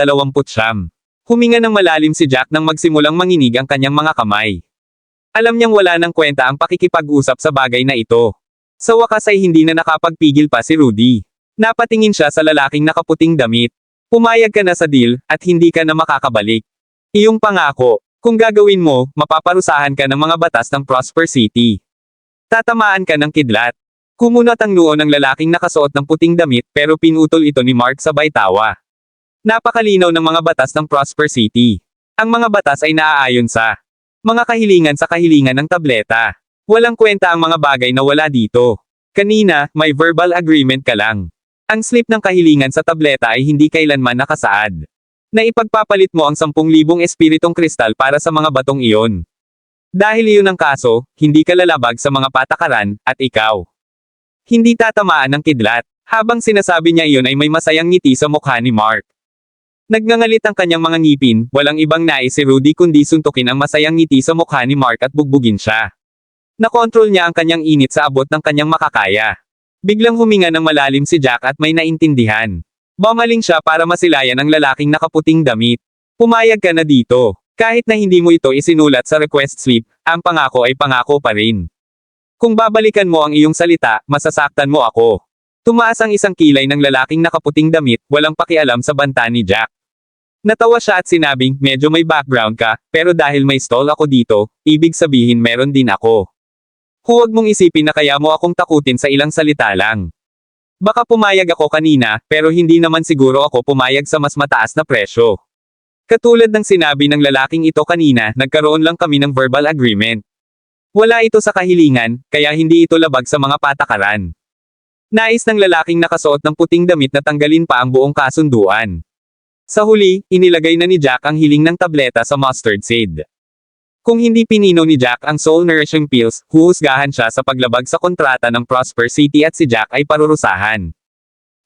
Huminga ng malalim si Jack nang magsimulang manginig ang kanyang mga kamay. Alam niyang wala ng kwenta ang pakikipag-usap sa bagay na ito. Sa wakas ay hindi na nakapagpigil pa si Rudy. Napatingin siya sa lalaking nakaputing damit. Pumayag ka na sa deal, at hindi ka na makakabalik. Iyong pangako, kung gagawin mo, mapaparusahan ka ng mga batas ng Prosper City. Tatamaan ka ng kidlat. Kumunat ang noo ng lalaking nakasuot ng puting damit pero pinutol ito ni Mark sabay tawa. Napakalinaw ng mga batas ng Prosper City. Ang mga batas ay naaayon sa mga kahilingan sa kahilingan ng tableta. Walang kwenta ang mga bagay na wala dito. Kanina, may verbal agreement ka lang. Ang slip ng kahilingan sa tableta ay hindi kailanman nakasaad. Na ipagpapalit mo ang 10,000 espiritong kristal para sa mga batong iyon. Dahil iyon ang kaso, hindi ka lalabag sa mga patakaran, at ikaw hindi tatamaan ng kidlat. Habang sinasabi niya iyon ay may masayang ngiti sa mukha ni Mark. Nagngangalit ang kanyang mga ngipin, walang ibang nais si Rudy kundi suntukin ang masayang ngiti sa mukha ni Mark at bugbugin siya. Nakontrol niya ang kanyang init sa abot ng kanyang makakaya. Biglang huminga ng malalim si Jack at may naintindihan. Bumaling siya para masilayan ang lalaking nakaputing damit. Pumayag ka na dito. Kahit na hindi mo ito isinulat sa request slip, ang pangako ay pangako pa rin. Kung babalikan mo ang iyong salita, masasaktan mo ako. Tumaas ang isang kilay ng lalaking nakaputing damit, walang pakialam sa banta ni Jack. Natawa siya at sinabing, medyo may background ka, pero dahil may stall ako dito, ibig sabihin meron din ako. Huwag mong isipin na kaya mo akong takutin sa ilang salita lang. Baka pumayag ako kanina, pero hindi naman siguro ako pumayag sa mas mataas na presyo. Katulad ng sinabi ng lalaking ito kanina, nagkaroon lang kami ng verbal agreement. Wala ito sa kahilingan, kaya hindi ito labag sa mga patakaran. Nais ng lalaking nakasuot ng puting damit na tanggalin pa ang buong kasunduan. Sa huli, inilagay na ni Jack ang hiling ng tableta sa mustard seed. Kung hindi pinino ni Jack ang soul nourishing pills, huhusgahan siya sa paglabag sa kontrata ng Prosper City at si Jack ay parurusahan.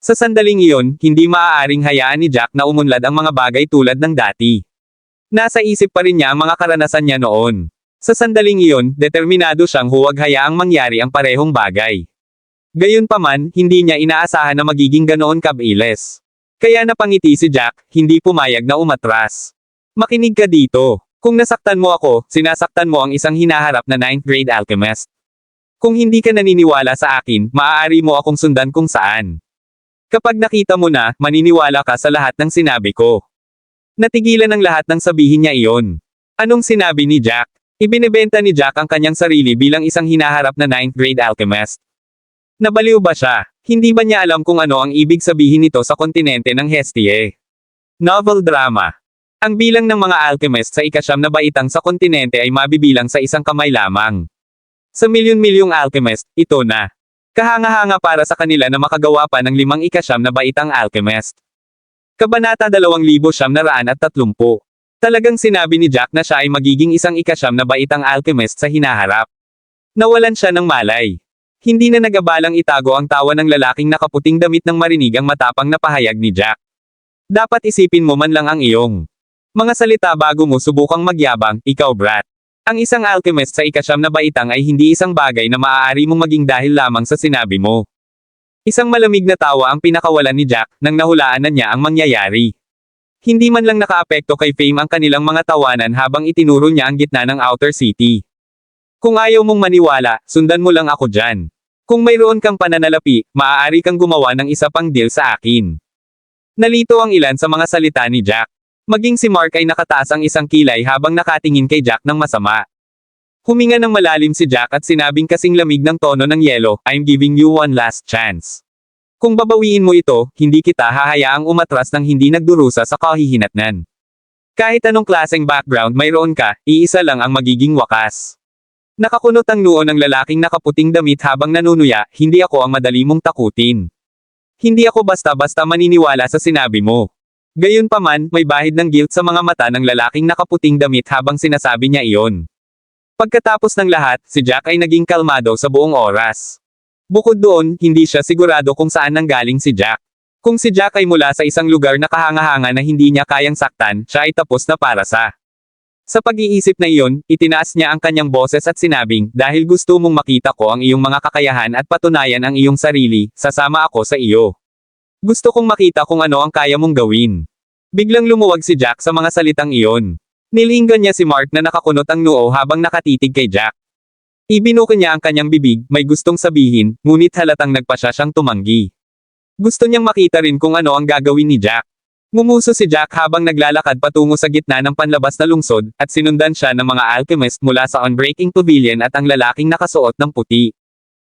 Sa sandaling iyon, hindi maaaring hayaan ni Jack na umunlad ang mga bagay tulad ng dati. Nasa isip pa rin niya ang mga karanasan niya noon. Sa sandaling iyon, determinado siyang huwag hayaang mangyari ang parehong bagay. Gayunpaman, hindi niya inaasahan na magiging ganoon kabilis. Kaya napangiti si Jack, hindi pumayag na umatras. Makinig ka dito. Kung nasaktan mo ako, sinasaktan mo ang isang hinaharap na 9th grade alchemist. Kung hindi ka naniniwala sa akin, maaari mo akong sundan kung saan. Kapag nakita mo na, maniniwala ka sa lahat ng sinabi ko. Natigilan ng lahat ng sabihin niya iyon. Anong sinabi ni Jack? Ibinebenta ni Jack ang kanyang sarili bilang isang hinaharap na 9th grade alchemist. Nabaliw ba siya? Hindi ba niya alam kung ano ang ibig sabihin nito sa kontinente ng Hestie? Novel drama. Ang bilang ng mga alchemist sa ika-9 na baitang sa kontinente ay mabibilang sa isang kamay lamang. Sa milyon-milyong alchemist, ito na. Kahanga-hanga para sa kanila na makagawa pa ng 5 ika-9 na baitang alchemist. Kabanata 2930. Talagang sinabi ni Jack na siya ay magiging isang ika-9 na baitang alchemist sa hinaharap. Nawalan siya ng malay. Hindi na nagabalang itago ang tawa ng lalaking nakaputing damit nang marinig ang matapang na pahayag ni Jack. Dapat isipin mo man lang ang iyong mga salita bago mo subukang magyabang, ikaw brat. Ang isang alchemist sa ika-9 na baitang ay hindi isang bagay na maaari mong maging dahil lamang sa sinabi mo. Isang malamig na tawa ang pinakawalan ni Jack nang nahulaan na niya ang mangyayari. Hindi man lang nakaapekto kay Fame ang kanilang mga tawanan habang itinuro niya ang gitna ng outer city. Kung ayaw mong maniwala, sundan mo lang ako dyan. Kung mayroon kang pananalapi, maaari kang gumawa ng isa pang deal sa akin. Nalito ang ilan sa mga salita ni Jack. Maging si Mark ay nakataas ang isang kilay habang nakatingin kay Jack ng masama. Huminga ng malalim si Jack at sinabing kasing lamig ng tono ng yelo, I'm giving you one last chance. Kung babawiin mo ito, hindi kita hahayaang umatras ng hindi nagdurusa sa kahihinatnan. Kahit anong klaseng background mayroon ka, iisa lang ang magiging wakas. Nakakunot ang noo ng lalaking nakaputing damit habang nanunuya, hindi ako ang madali mong takutin. Hindi ako basta-basta maniniwala sa sinabi mo. Gayunpaman, may bahid ng guilt sa mga mata ng lalaking nakaputing damit habang sinasabi niya iyon. Pagkatapos ng lahat, si Jack ay naging kalmado sa buong oras. Bukod doon, hindi siya sigurado kung saan nanggaling si Jack. Kung si Jack ay mula sa isang lugar na kahanga-hanga na hindi niya kayang saktan, siya ay tapos na para sa. Sa pag-iisip na iyon, itinaas niya ang kanyang boses at sinabing, dahil gusto mong makita ko ang iyong mga kakayahan at patunayan ang iyong sarili, sasama ako sa iyo. Gusto kong makita kung ano ang kaya mong gawin. Biglang lumuwag si Jack sa mga salitang iyon. Nilinggan niya si Mark na nakakunot ang noo habang nakatitig kay Jack. Ibinuko niya ang kanyang bibig, may gustong sabihin, ngunit halatang nagpasya siyang tumanggi. Gusto niyang makita rin kung ano ang gagawin ni Jack. Ngumuso si Jack habang naglalakad patungo sa gitna ng panlabas na lungsod, at sinundan siya ng mga alchemist mula sa Unbreaking Pavilion at ang lalaking nakasuot ng puti.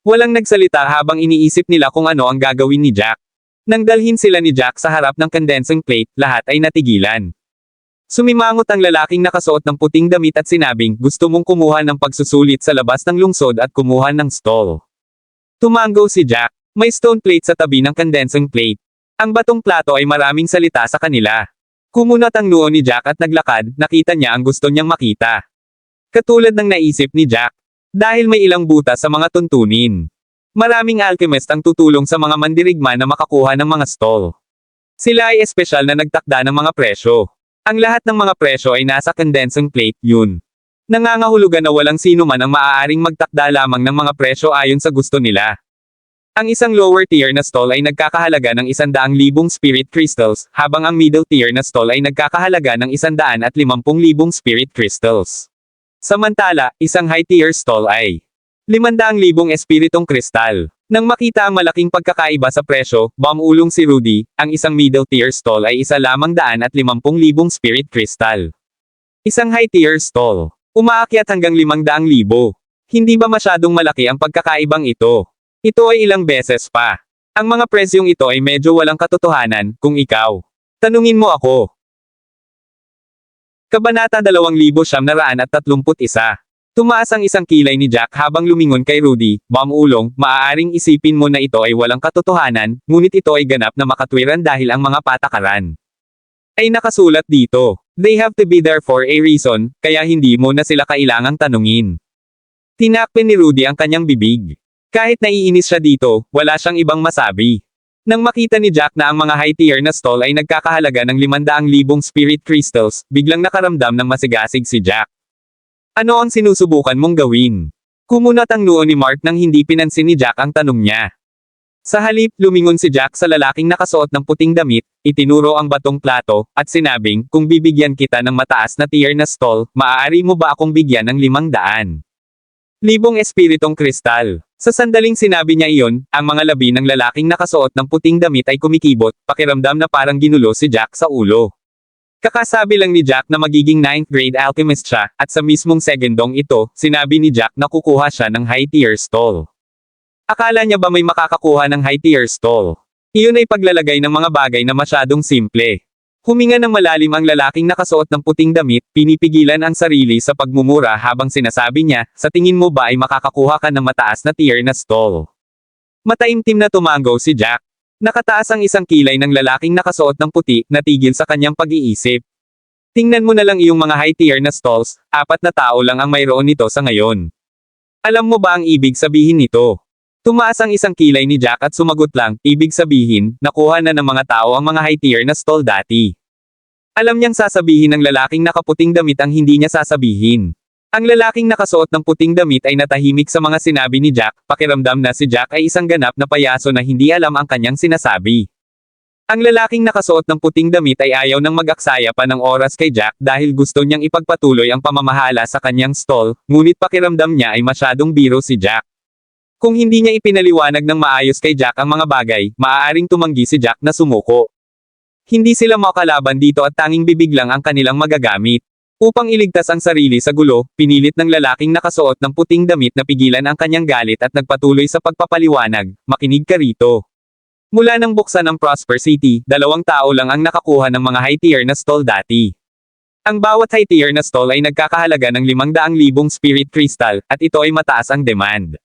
Walang nagsalita habang iniisip nila kung ano ang gagawin ni Jack. Nang dalhin sila ni Jack sa harap ng condensing plate, lahat ay natigilan. Sumimangot ang lalaking nakasuot ng puting damit at sinabing, gusto mong kumuha ng pagsusulit sa labas ng lungsod at kumuha ng stall. Tumango si Jack. May stone plate sa tabi ng condensing plate. Ang batong plato ay maraming salita sa kanila. Kumunat ang noo ni Jack at naglakad, nakita niya ang gusto niyang makita. Katulad ng naisip ni Jack. Dahil may ilang butas sa mga tuntunin. Maraming alchemist ang tutulong sa mga mandirigma na makakuha ng mga stall. Sila ay espesyal na nagtakda ng mga presyo. Ang lahat ng mga presyo ay nasa condensing plate, yun. Nangangahulugan na walang sino man ang maaaring magtakda lamang ng mga presyo ayon sa gusto nila. Ang isang lower tier na stall ay nagkakahalaga ng 100,000 spirit crystals, habang ang middle tier na stall ay nagkakahalaga ng 150,000 spirit crystals. Samantala, isang high tier stall ay 500,000 espiritong kristal. Nang makita ang malaking pagkakaiba sa presyo, bumulong si Rudy, ang isang middle tier stall ay 150,000 spirit crystal. Isang high tier stall. Umaakyat hanggang 500,000. Hindi ba masyadong malaki ang pagkakaibang ito? Ito ay ilang beses pa. Ang mga presyong ito ay medyo walang katotohanan, kung ikaw. Tanungin mo ako. Kabanata 2931. Tumaas ang isang kilay ni Jack habang lumingon kay Rudy, bumulong, maaaring isipin mo na ito ay walang katotohanan, ngunit ito ay ganap na makatwiran dahil ang mga patakaran ay nakasulat dito. They have to be there for a reason, kaya hindi mo na sila kailangang tanungin. Tinakpin ni Rudy ang kanyang bibig. Kahit naiinis siya dito, wala siyang ibang masabi. Nang makita ni Jack na ang mga high tier na stall ay nagkakahalaga ng 500,000 spirit crystals, biglang nakaramdam ng masigasig si Jack. Ano ang sinusubukan mong gawin? Kumunat ang noo ni Mark nang hindi pinansin ni Jack ang tanong niya. Sa halip, lumingon si Jack sa lalaking nakasuot ng puting damit, itinuro ang batong plato, at sinabing, kung bibigyan kita ng mataas na tier na stall, maaari mo ba akong bigyan ng 500,000 espiritong kristal? Sa sandaling sinabi niya iyon, ang mga labi ng lalaking nakasuot ng puting damit ay kumikibot, pakiramdam na parang ginulo si Jack sa ulo. Kakasabi lang ni Jack na magiging 9th grade alchemist siya, at sa mismong segundong ito, sinabi ni Jack na kukuha siya ng high tier stall. Akala niya ba may makakakuha ng high tier stall? Iyon ay paglalagay ng mga bagay na masyadong simple. Huminga ng malalim ang lalaking nakasuot ng puting damit, pinipigilan ang sarili sa pagmumura habang sinasabi niya, sa tingin mo ba ay makakakuha ka ng mataas na tier na stall? Mataimtim na tumango si Jack. Nakataas ang isang kilay ng lalaking nakasuot ng puti, natigil sa kanyang pag-iisip. Tingnan mo na lang iyong mga high tier na stalls, 4 na tao lang ang mayroon nito sa ngayon. Alam mo ba ang ibig sabihin nito? Tumaas ang isang kilay ni Jack at sumagot lang, ibig sabihin, nakuha na ng mga tao ang mga high tier na stall dati. Alam niyang sasabihin ng lalaking nakaputing damit ang hindi niya sasabihin. Ang lalaking nakasuot ng puting damit ay natahimik sa mga sinabi ni Jack, pakiramdam na si Jack ay isang ganap na payaso na hindi alam ang kanyang sinasabi. Ang lalaking nakasuot ng puting damit ay ayaw nang mag-aksaya pa ng oras kay Jack dahil gusto niyang ipagpatuloy ang pamamahala sa kanyang stall, ngunit pakiramdam niya ay masyadong biro si Jack. Kung hindi niya ipinaliwanag ng maayos kay Jack ang mga bagay, maaaring tumanggi si Jack na sumuko. Hindi sila makalaban dito at tanging bibig lang ang kanilang magagamit. Upang iligtas ang sarili sa gulo, pinilit ng lalaking nakasuot ng puting damit na pigilan ang kanyang galit at nagpatuloy sa pagpapaliwanag, makinig ka rito. Mula nang buksan ang Prosper City, 2 tao lang ang nakakuha ng mga high-tier na stall dati. Ang bawat high-tier na stall ay nagkakahalaga ng 500,000 spirit crystal, at ito ay mataas ang demand.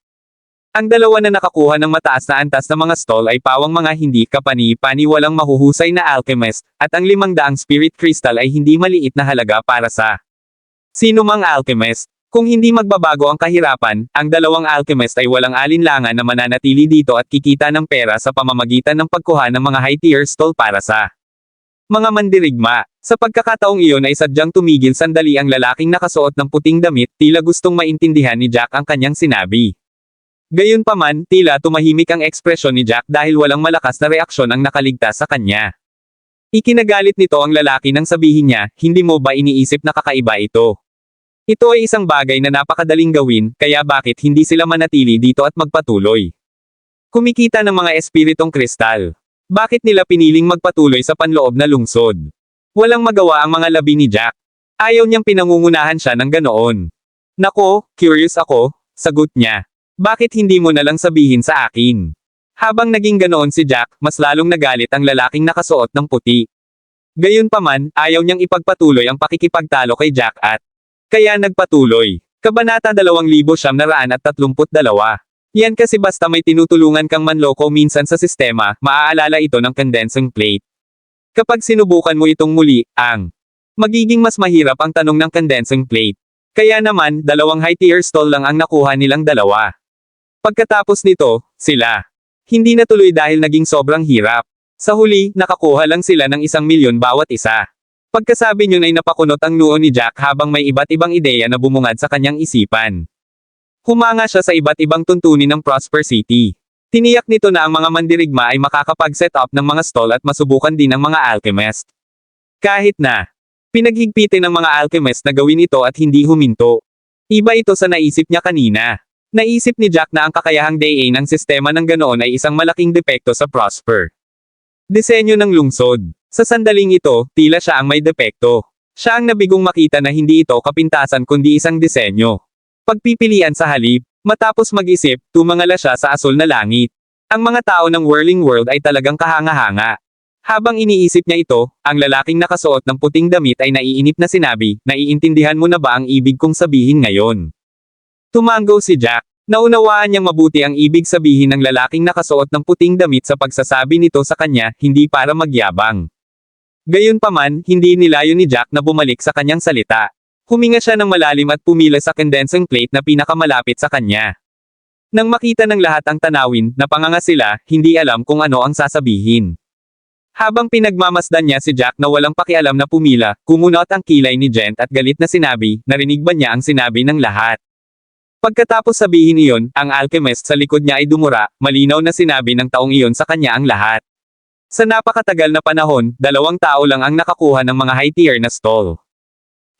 Ang 2 na nakakuha ng mataas na antas na mga stall ay pawang mga hindi kapani-paniwalang mahuhusay na alchemist, at ang 500 spirit crystal ay hindi maliit na halaga para sa sino mang alchemist. Kung hindi magbabago ang kahirapan, ang 2 alchemist ay walang alinlangan na mananatili dito at kikita ng pera sa pamamagitan ng pagkuha ng mga high-tier stall para sa mga mandirigma. Sa pagkakataong iyon ay sadyang tumigil sandali ang lalaking nakasuot ng puting damit, tila gustong maintindihan ni Jack ang kanyang sinabi. Gayunpaman, tila tumahimik ang ekspresyon ni Jack dahil walang malakas na reaksyon ang nakaligtas sa kanya. Ikinagalit nito ang lalaki nang sabihin niya, hindi mo ba iniisip na kakaiba ito? Ito ay isang bagay na napakadaling gawin, kaya bakit hindi sila manatili dito at magpatuloy? Kumikita ng mga espiritong kristal. Bakit nila piniling magpatuloy sa panloob na lungsod? Walang magawa ang mga labi ni Jack. Ayaw niyang pinangungunahan siya ng ganoon. Nako, curious ako, sagot niya. Bakit hindi mo na lang sabihin sa akin? Habang naging ganoon si Jack, mas lalong nagalit ang lalaking nakasuot ng puti. Gayunpaman, ayaw niyang ipagpatuloy ang pakikipagtalo kay Jack at kaya nagpatuloy. Kabanata 2932. Yan kasi basta may tinutulungan kang manloko minsan sa sistema, maaalala ito ng condensing plate. Kapag sinubukan mo itong muli, magiging mas mahirap ang tanong ng condensing plate. Kaya naman, 2 high-tier stall lang ang nakuha nilang 2. Pagkatapos nito, sila hindi natuloy dahil naging sobrang hirap. Sa huli, nakakuha lang sila ng 1,000,000 bawat isa. Pagkasabi niyon ay napakunot ang noo ni Jack habang may iba't ibang ideya na bumungad sa kanyang isipan. Humanga siya sa iba't ibang tuntunin ng Prosper City. Tiniyak nito na ang mga mandirigma ay makakapag-set up ng mga stall at masubukan din ng mga alchemist. Kahit na pinaghigpitin ng mga alchemist na gawin ito at hindi huminto. Iba ito sa naisip niya kanina. Naisip ni Jack na ang kakayahang DA ng sistema ng ganoon ay isang malaking depekto sa Prosper. Disenyo ng lungsod. Sa sandaling ito, tila siya ang may depekto. Siya ang nabigong makita na hindi ito kapintasan kundi isang disenyo. Pagpipilian sa halip, matapos mag-isip, tumangala siya sa asul na langit. Ang mga tao ng Whirling World ay talagang kahanga-hanga. Habang iniisip niya ito, ang lalaking nakasuot ng puting damit ay naiinip na sinabi, naiintindihan mo na ba ang ibig kong sabihin ngayon? Tumango si Jack. Naunawaan niyang mabuti ang ibig sabihin ng lalaking nakasuot ng puting damit sa pagsasabi nito sa kanya, hindi para magyabang. Gayunpaman, hindi nilayo ni Jack na bumalik sa kanyang salita. Huminga siya ng malalim at pumila sa condensing plate na pinakamalapit sa kanya. Nang makita ng lahat ang tanawin, napanganga sila, hindi alam kung ano ang sasabihin. Habang pinagmamasdan niya si Jack na walang pakialam na pumila, kumunot ang kilay ni Gent at galit na sinabi, narinig ba niya ang sinabi ng lahat? Pagkatapos sabihin iyon, ang alchemist sa likod niya ay dumura, malinaw na sinabi ng taong iyon sa kanya ang lahat. Sa napakatagal na panahon, 2 tao lang ang nakakuha ng mga high-tier na stall.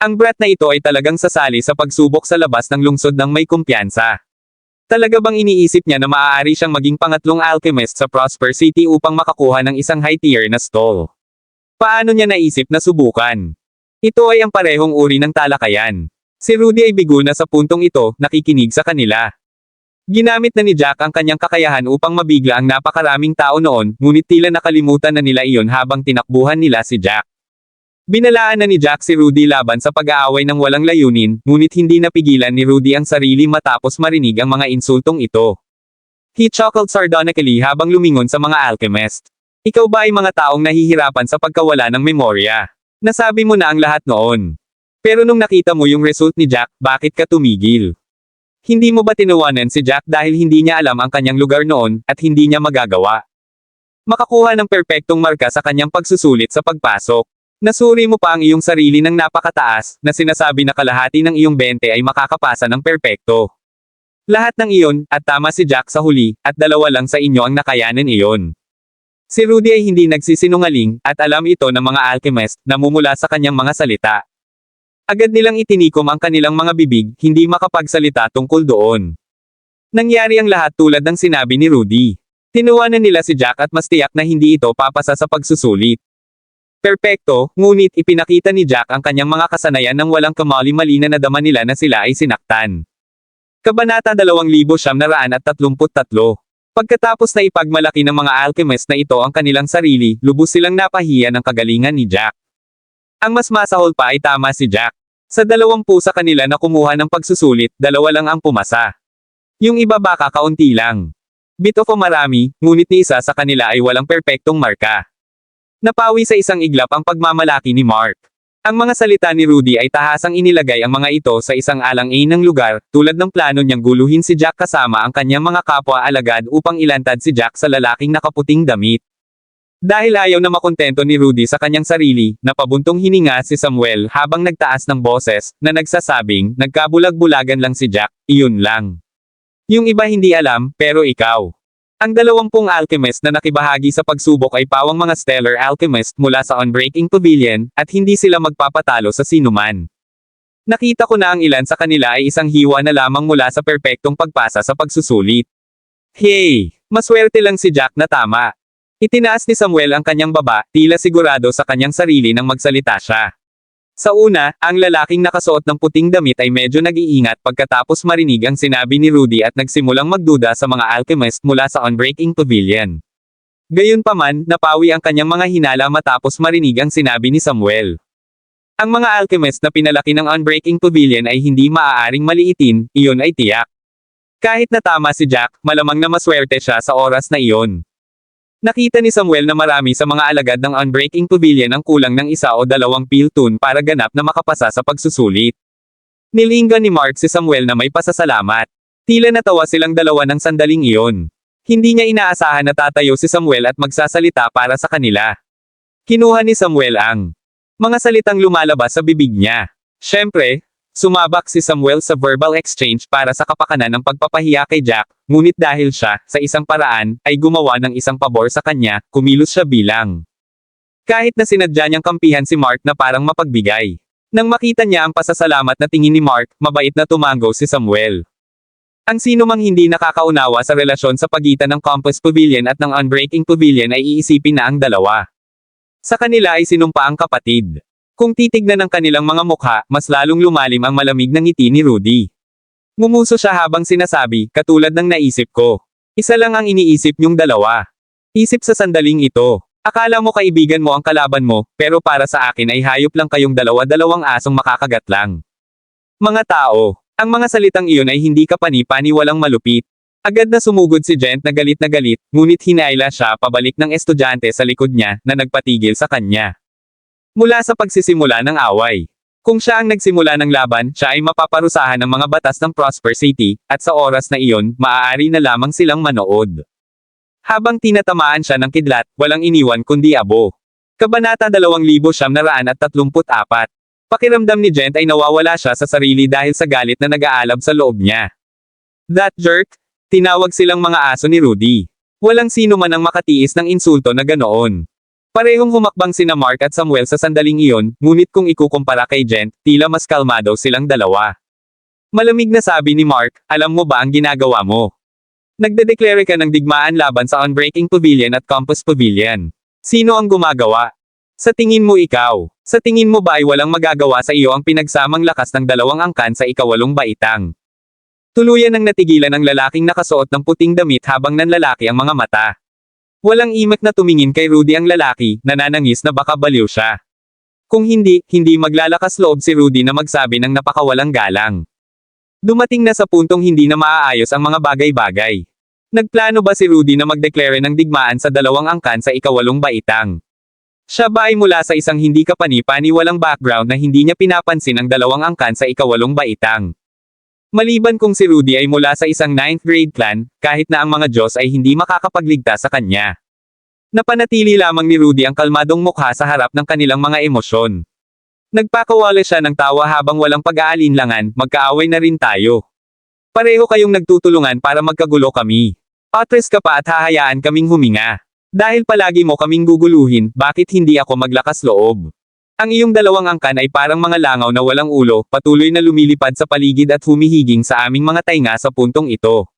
Ang brat na ito ay talagang sasali sa pagsubok sa labas ng lungsod ng may kumpiyansa. Talaga bang iniisip niya na maaari siyang maging pangatlong alchemist sa Prosper City upang makakuha ng isang high-tier na stall? Paano niya naisip na subukan? Ito ay ang parehong uri ng talakayan. Si Rudy ay bigo na sa puntong ito, nakikinig sa kanila. Ginamit na ni Jack ang kanyang kakayahan upang mabigla ang napakaraming tao noon, ngunit tila nakalimutan na nila iyon habang tinakbuhan nila si Jack. Binalaan na ni Jack si Rudy laban sa pag-aaway ng walang layunin, ngunit hindi napigilan ni Rudy ang sarili matapos marinig ang mga insultong ito. He chuckled sardonically habang lumingon sa mga alchemist. Ikaw ba ay mga taong nahihirapan sa pagkawala ng memorya? Nasabi mo na ang lahat noon. Pero nung nakita mo yung result ni Jack, bakit ka tumigil? Hindi mo ba tinawanan si Jack dahil hindi niya alam ang kanyang lugar noon, at hindi niya magagawa makakuha ng perpektong marka sa kanyang pagsusulit sa pagpasok? Nasuri mo pa ang iyong sarili ng napakataas, na sinasabi na kalahati ng iyong 20 ay makakapasa ng perpekto. Lahat ng iyon, at tama si Jack sa huli, at 2 lang sa inyo ang nakayanan iyon. Si Rudy ay hindi nagsisinungaling, at alam ito ng mga alchemist, namumula sa kanyang mga salita. Agad nilang itinikom ang kanilang mga bibig, hindi makapagsalita tungkol doon. Nangyari ang lahat tulad ng sinabi ni Rudy. Tinuwanan nila si Jack at mas tiyak na hindi ito papasa sa pagsusulit. Perpekto, ngunit ipinakita ni Jack ang kanyang mga kasanayan nang walang kamali-mali na nadama nila na sila ay sinaktan. Kabanata 2933. Pagkatapos na ipagmalaki ng mga alchemist na ito ang kanilang sarili, lubos silang napahiya ng kagalingan ni Jack. Ang mas masahol pa ay tama si Jack. Sa 20 sa kanila na kumuha ng pagsusulit, 2 lang ang pumasa. Yung iba baka kaunti lang. Bit of o marami, ngunit ni isa sa kanila ay walang perpektong marka. Napawi sa isang iglap ang pagmamalaki ni Mark. Ang mga salita ni Rudy ay tahasang inilagay ang mga ito sa isang alang-ainang lugar, tulad ng plano niyang guluhin si Jack kasama ang kanyang mga kapwa-alagad upang ilantad si Jack sa lalaking nakaputing damit. Dahil ayaw na makontento ni Rudy sa kanyang sarili, napabuntong hininga si Samuel habang nagtaas ng boses, na nagsasabing, nagkabulag-bulagan lang si Jack, iyon lang. Yung iba hindi alam, pero ikaw. Ang 20 alchemist na nakibahagi sa pagsubok ay pawang mga stellar alchemist mula sa Unbreaking Pavilion, at hindi sila magpapatalo sa sinuman. Nakita ko na ang ilan sa kanila ay isang hiwa na lamang mula sa perpektong pagpasa sa pagsusulit. Hey! Maswerte lang si Jack na tama. Itinaas ni Samuel ang kanyang baba, tila sigurado sa kanyang sarili nang magsalita siya. Sa una, ang lalaking nakasuot ng puting damit ay medyo nag-iingat pagkatapos marinig ang sinabi ni Rudy at nagsimulang magduda sa mga alchemist mula sa Unbreaking Pavilion. Gayunpaman, napawi ang kanyang mga hinala matapos marinig ang sinabi ni Samuel. Ang mga alchemist na pinalaki ng Unbreaking Pavilion ay hindi maaaring maliitin, iyon ay tiyak. Kahit na tama si Jack, malamang na maswerte siya sa oras na iyon. Nakita ni Samuel na marami sa mga alagad ng Unbreaking Pavilion ang kulang ng 1 o 2 piltun para ganap na makapasa sa pagsusulit. Nilinggan ni Mark si Samuel na may pasasalamat. Tila natawa silang dalawa ng sandaling iyon. Hindi niya inaasahan na tatayo si Samuel at magsasalita para sa kanila. Kinuha ni Samuel ang mga salitang lumalabas sa bibig niya. Siyempre, sumabak si Samuel sa verbal exchange para sa kapakanan ng pagpapahiya kay Jack, ngunit dahil siya, sa isang paraan, ay gumawa ng isang pabor sa kanya, kumilos siya bilang. Kahit na sinadya niyang kampihan si Mark na parang mapagbigay. Nang makita niya ang pasasalamat na tingin ni Mark, mabait na tumango si Samuel. Ang sino mang hindi nakakaunawa sa relasyon sa pagitan ng Compass Pavilion at ng Unbreaking Pavilion ay iisipin na ang dalawa. Sa kanila ay sinumpa ang kapatid. Kung titignan ang kanilang mga mukha, mas lalong lumalim ang malamig ng ngiti ni Rudy. Ngumuso siya habang sinasabi, katulad ng naisip ko. Isa lang ang iniisip niyong dalawa. Isip sa sandaling ito. Akala mo kaibigan mo ang kalaban mo, pero para sa akin ay hayop lang kayong dalawa-dalawang asong makakagat lang. Mga tao, ang mga salitang iyon ay hindi kapani-pani walang malupit. Agad na sumugod si Gent na galit, ngunit hinaila siya pabalik ng estudyante sa likod niya, na nagpatigil sa kanya. Mula sa pagsisimula ng away. Kung siya ang nagsimula ng laban, siya ay mapaparusahan ng mga batas ng Prosper City, at sa oras na iyon, maaari na lamang silang manood. Habang tinatamaan siya ng kidlat, walang iniwan kundi abo. Kabanata 2934. Pakiramdam ni Gent ay nawawala siya sa sarili dahil sa galit na nag-aalab sa loob niya. That jerk! Tinawag silang mga aso ni Rudy. Walang sino man ang makatiis ng insulto na ganoon. Parehong humakbang sina Mark at Samuel sa sandaling iyon, ngunit kung ikukumpara kay Gent, tila mas kalmado silang dalawa. Malamig na sabi ni Mark, alam mo ba ang ginagawa mo? Nagdedeklara ka ng digmaan laban sa Unbreaking Pavilion at Compass Pavilion. Sino ang gumagawa? Sa tingin mo ikaw? Sa tingin mo ba ay walang magagawa sa iyo ang pinagsamang lakas ng 2 angkan sa ika-8 baitang? Tuluyan ang natigilan ang lalaking nakasuot ng puting damit habang nanlalaki ang mga mata. Walang imak na tumingin kay Rudy ang lalaki, nananangis na baka baliw siya. Kung hindi maglalakas loob si Rudy na magsabi ng napakawalang galang. Dumating na sa puntong hindi na maaayos ang mga bagay-bagay. Nagplano ba si Rudy na magdeklara ng digmaan sa 2 angkan sa ika-8 baitang? Siya ba ay mula sa isang hindi kapani-pani walang background na hindi niya pinapansin ang 2 angkan sa ika-8 baitang? Maliban kung si Rudy ay mula sa isang 9th grade clan, kahit na ang mga Diyos ay hindi makakapagligtas sa kanya. Napanatili lamang ni Rudy ang kalmadong mukha sa harap ng kanilang mga emosyon. Nagpakawala siya ng tawa habang walang pag-aalinlangan, magkaaway na rin tayo. Pareho kayong nagtutulungan para magkagulo kami. Patres ka pa at hahayaan kaming huminga. Dahil palagi mo kaming guguluhin, bakit hindi ako maglakas loob? Ang iyong 2 angkan ay parang mga langaw na walang ulo, patuloy na lumilipad sa paligid at humihiging sa aming mga tainga sa puntong ito.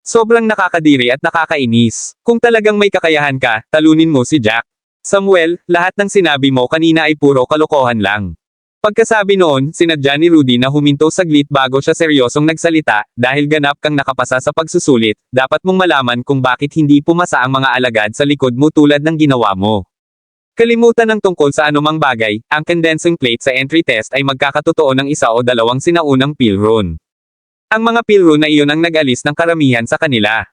Sobrang nakakadiri at nakakainis. Kung talagang may kakayahan ka, talunin mo si Jack. Samuel, lahat ng sinabi mo kanina ay puro kalokohan lang. Pagkasabi noon, sinadya ni Rudy na huminto saglit bago siya seryosong nagsalita, dahil ganap kang nakapasa sa pagsusulit, dapat mong malaman kung bakit hindi pumasa ang mga alagad sa likod mo tulad ng ginawa mo. Kalimutan ng tungkol sa anumang bagay, ang condensing plate sa entry test ay magkakatotoo ng isa o dalawang sinaunang pilron. Ang mga pilron na iyon ang nag-alis ng karamihan sa kanila.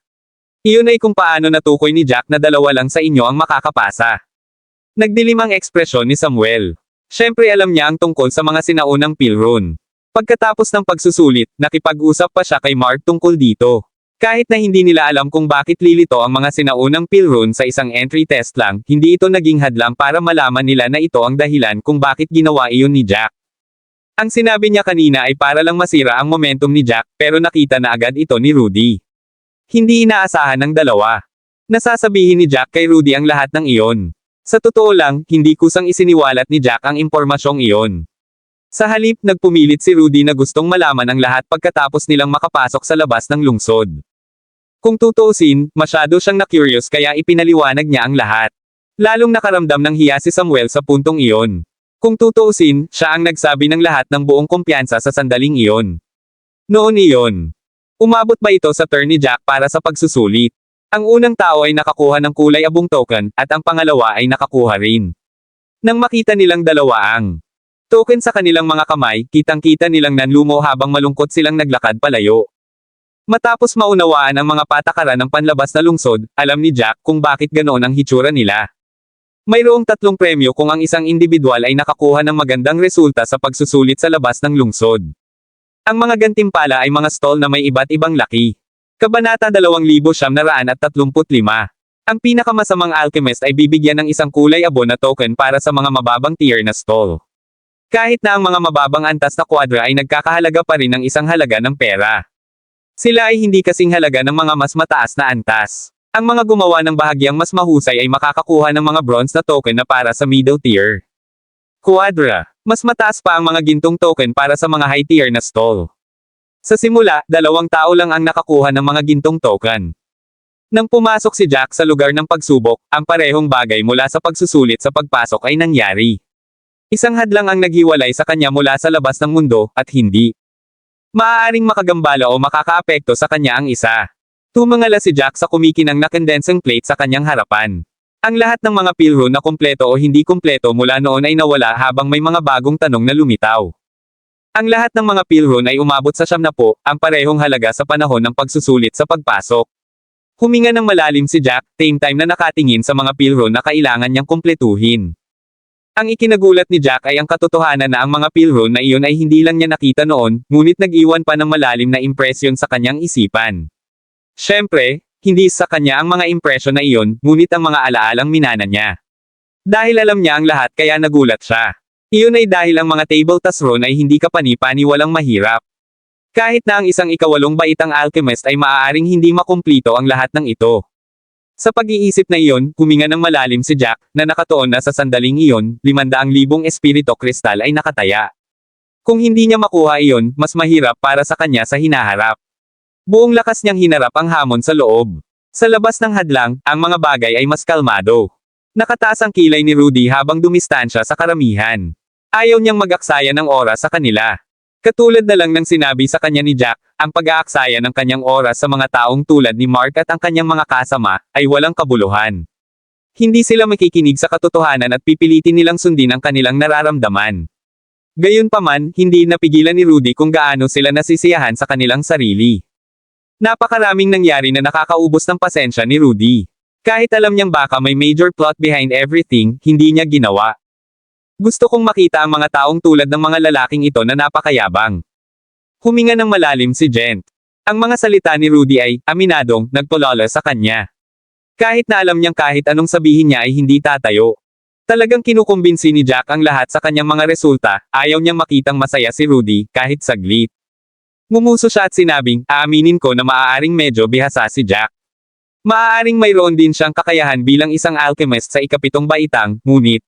Iyon ay kung paano natukoy ni Jack na dalawa lang sa inyo ang makakapasa. Nagdilim ang ekspresyon ni Samuel. Siyempre alam niya ang tungkol sa mga sinaunang pilron. Pagkatapos ng pagsusulit, nakipag-usap pa siya kay Mark tungkol dito. Kahit na hindi nila alam kung bakit lilito ang mga sinaunang pilron sa isang entry test lang, hindi ito naging hadlang para malaman nila na ito ang dahilan kung bakit ginawa iyon ni Jack. Ang sinabi niya kanina ay para lang masira ang momentum ni Jack, pero nakita na agad ito ni Rudy. Hindi inaasahan ng dalawa. Nasasabihin ni Jack kay Rudy ang lahat ng iyon. Sa totoo lang, hindi kusang isiniwalat ni Jack ang impormasyong iyon. Sa halip, nagpumilit si Rudy na gustong malaman ang lahat pagkatapos nilang makapasok sa labas ng lungsod. Kung tutuusin, masyado siyang na-curious kaya ipinaliwanag niya ang lahat. Lalong nakaramdam ng hiya si Samuel sa puntong iyon. Kung tutuusin, siya ang nagsabi ng lahat ng buong kumpiyansa sa sandaling iyon. Noon iyon. Umabot ba ito sa turn ni Jack para sa pagsusulit? Ang unang tao ay nakakuha ng kulay abong token, at ang pangalawa ay nakakuha rin. Nang makita nilang dalawa ang token sa kanilang mga kamay, kitang-kita nilang nanlumo habang malungkot silang naglakad palayo. Matapos maunawaan ang mga patakaran ng panlabas na lungsod, alam ni Jack kung bakit ganoon ang hitsura nila. Mayroong 3 premyo kung ang isang individual ay nakakuha ng magandang resulta sa pagsusulit sa labas ng lungsod. Ang mga gantimpala ay mga stall na may iba't ibang laki. Kabanata 2935. Ang pinakamasamang alchemist ay bibigyan ng isang kulay abo na token para sa mga mababang tier na stall. Kahit na ang mga mababang antas na kwadra ay nagkakahalaga pa rin ng isang halaga ng pera. Sila ay hindi kasing halaga ng mga mas mataas na antas. Ang mga gumawa ng bahagyang mas mahusay ay makakakuha ng mga bronze na token na para sa middle tier. Kwadra. Mas mataas pa ang mga gintong token para sa mga high tier na stall. Sa simula, 2 tao lang ang nakakuha ng mga gintong token. Nang pumasok si Jack sa lugar ng pagsubok, ang parehong bagay mula sa pagsusulit sa pagpasok ay nangyari. Isang hadlang ang naghiwalay sa kanya mula sa labas ng mundo, at hindi maaaring makagambala o makakaapekto sa kanya ang isa. Tumangala si Jack sa kumikinang na condensing plate sa kanyang harapan. Ang lahat ng mga pilron na kumpleto o hindi kumpleto mula noon ay nawala habang may mga bagong tanong na lumitaw. Ang lahat ng mga pilron ay umabot sa 70, ang parehong halaga sa panahon ng pagsusulit sa pagpasok. Huminga ng malalim si Jack, same time na nakatingin sa mga pilron na kailangan niyang kumpletuhin. Ang ikinagulat ni Jack ay ang katotohanan na ang mga pilron na iyon ay hindi lang niya nakita noon, ngunit nag-iwan pa ng malalim na impresyon sa kanyang isipan. Siyempre, hindi sa kanya ang mga impresyon na iyon, ngunit ang mga alaalang minana niya. Dahil alam niya ang lahat kaya nagulat siya. Iyon ay dahil ang mga table tasron ay hindi kapani-paniwalang mahirap. Kahit na ang isang ikawalong baitang alchemist ay maaaring hindi makumplito ang lahat ng ito. Sa pag-iisip na iyon, huminga ng malalim si Jack, na nakatuon na sa sandaling iyon, 500,000 espirito kristal ay nakataya. Kung hindi niya makuha iyon, mas mahirap para sa kanya sa hinaharap. Buong lakas niyang hinarap ang hamon sa loob. Sa labas ng hadlang, ang mga bagay ay mas kalmado. Nakataas ang kilay ni Rudy habang dumistansya sa karamihan. Ayaw niyang mag-aksaya ng oras sa kanila. Katulad na lang ng sinabi sa kanya ni Jack, ang pag-aaksaya ng kanyang oras sa mga taong tulad ni Mark at ang kanyang mga kasama, ay walang kabuluhan. Hindi sila makikinig sa katotohanan at pipilitin nilang sundin ang kanilang nararamdaman. Gayunpaman, hindi napigilan ni Rudy kung gaano sila nasisiyahan sa kanilang sarili. Napakaraming nangyari na nakakaubos ng pasensya ni Rudy. Kahit alam niyang baka may major plot behind everything, hindi niya ginawa. Gusto kong makita ang mga taong tulad ng mga lalaking ito na napakayabang. Huminga ng malalim si Gent. Ang mga salita ni Rudy ay, aminadong, nagpulala sa kanya. Kahit na alam niyang kahit anong sabihin niya ay hindi tatayo. Talagang kinukumbinsi ni Jack ang lahat sa kanyang mga resulta, ayaw niyang makitang masaya si Rudy, kahit saglit. Ngumuso siya at sinabing, aaminin ko na maaaring medyo bihasa si Jack. Maaaring mayroon din siyang kakayahan bilang isang alchemist sa ikapitong baitang, ngunit,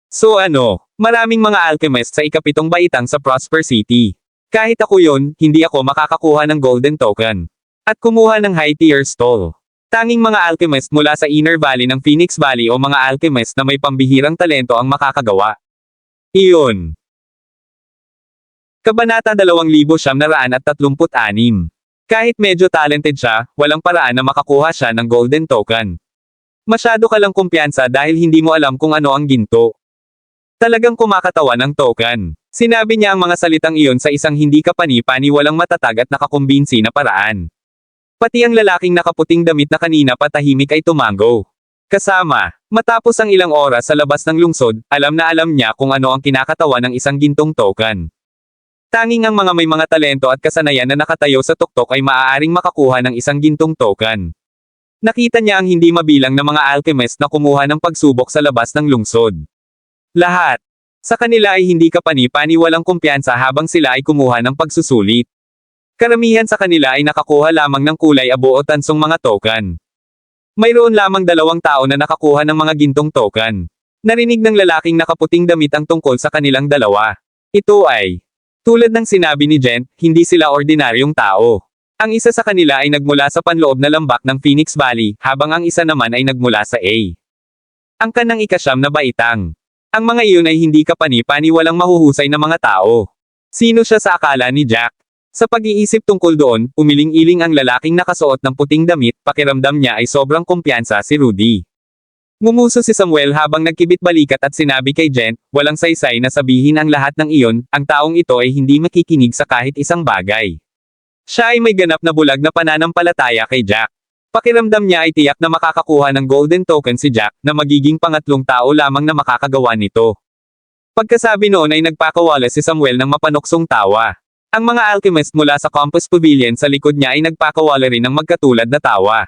so ano, maraming mga alchemist sa ikapitong baitang sa Prosper City. Kahit ako yon, hindi ako makakakuha ng golden token. At kumuha ng high tier stall. Tanging mga alchemist mula sa Inner Valley ng Phoenix Valley o mga alchemist na may pambihirang talento ang makakagawa. Iyon. Kabanata 2936. Kahit medyo talented siya, walang paraan na makakuha siya ng golden token. Masyado ka lang kumpiyansa dahil hindi mo alam kung ano ang ginto. Talagang kumakatawan ang token. Sinabi niya ang mga salitang iyon sa isang hindi kapani-paniwalang matatag at nakakumbinsi na paraan. Pati ang lalaking nakaputing damit na kanina patahimik ay tumango. Kasama, matapos ang ilang oras sa labas ng lungsod, alam na alam niya kung ano ang kinakatawan ng isang gintong token. Tanging ang mga may mga talento at kasanayan na nakatayo sa tuktok ay maaaring makakuha ng isang gintong token. Nakita niya ang hindi mabilang na mga alchemist na kumuha ng pagsubok sa labas ng lungsod. Lahat sa kanila ay hindi kapani-paniwalang kumpiyansa habang sila ay kumuha ng pagsusulit. Karamihan sa kanila ay nakakuha lamang ng kulay abo o tansong mga token. Mayroon lamang 2 tao na nakakuha ng mga gintong token. Narinig ng lalaking nakaputing damit ang tungkol sa kanilang dalawa. Ito ay, tulad ng sinabi ni Jen, hindi sila ordinaryong tao. Ang isa sa kanila ay nagmula sa panloob na lambak ng Phoenix Valley, habang ang isa naman ay nagmula sa A. Ang kanang ikasyam na baitang. Ang mga iyon ay hindi kapani-paniwalang mahuhusay na mga tao. Sino siya sa akala ni Jack? Sa pag-iisip tungkol doon, umiling-iling ang lalaking nakasuot ng puting damit, pakiramdam niya ay sobrang kumpiyansa si Rudy. Ngumuso si Samuel habang nagkibit balikat at sinabi kay Jen, walang saysay na sabihin ang lahat ng iyon, ang taong ito ay hindi makikinig sa kahit isang bagay. Siya ay may ganap na bulag na pananampalataya kay Jack. Pakiramdam niya ay tiyak na makakakuha ng golden token si Jack, na magiging pangatlong tao lamang na makakagawa nito. Pagkasabi noon ay nagpakawala si Samuel ng mapanuksong tawa. Ang mga alchemist mula sa Campus Pavilion sa likod niya ay nagpakawala rin ng magkatulad na tawa.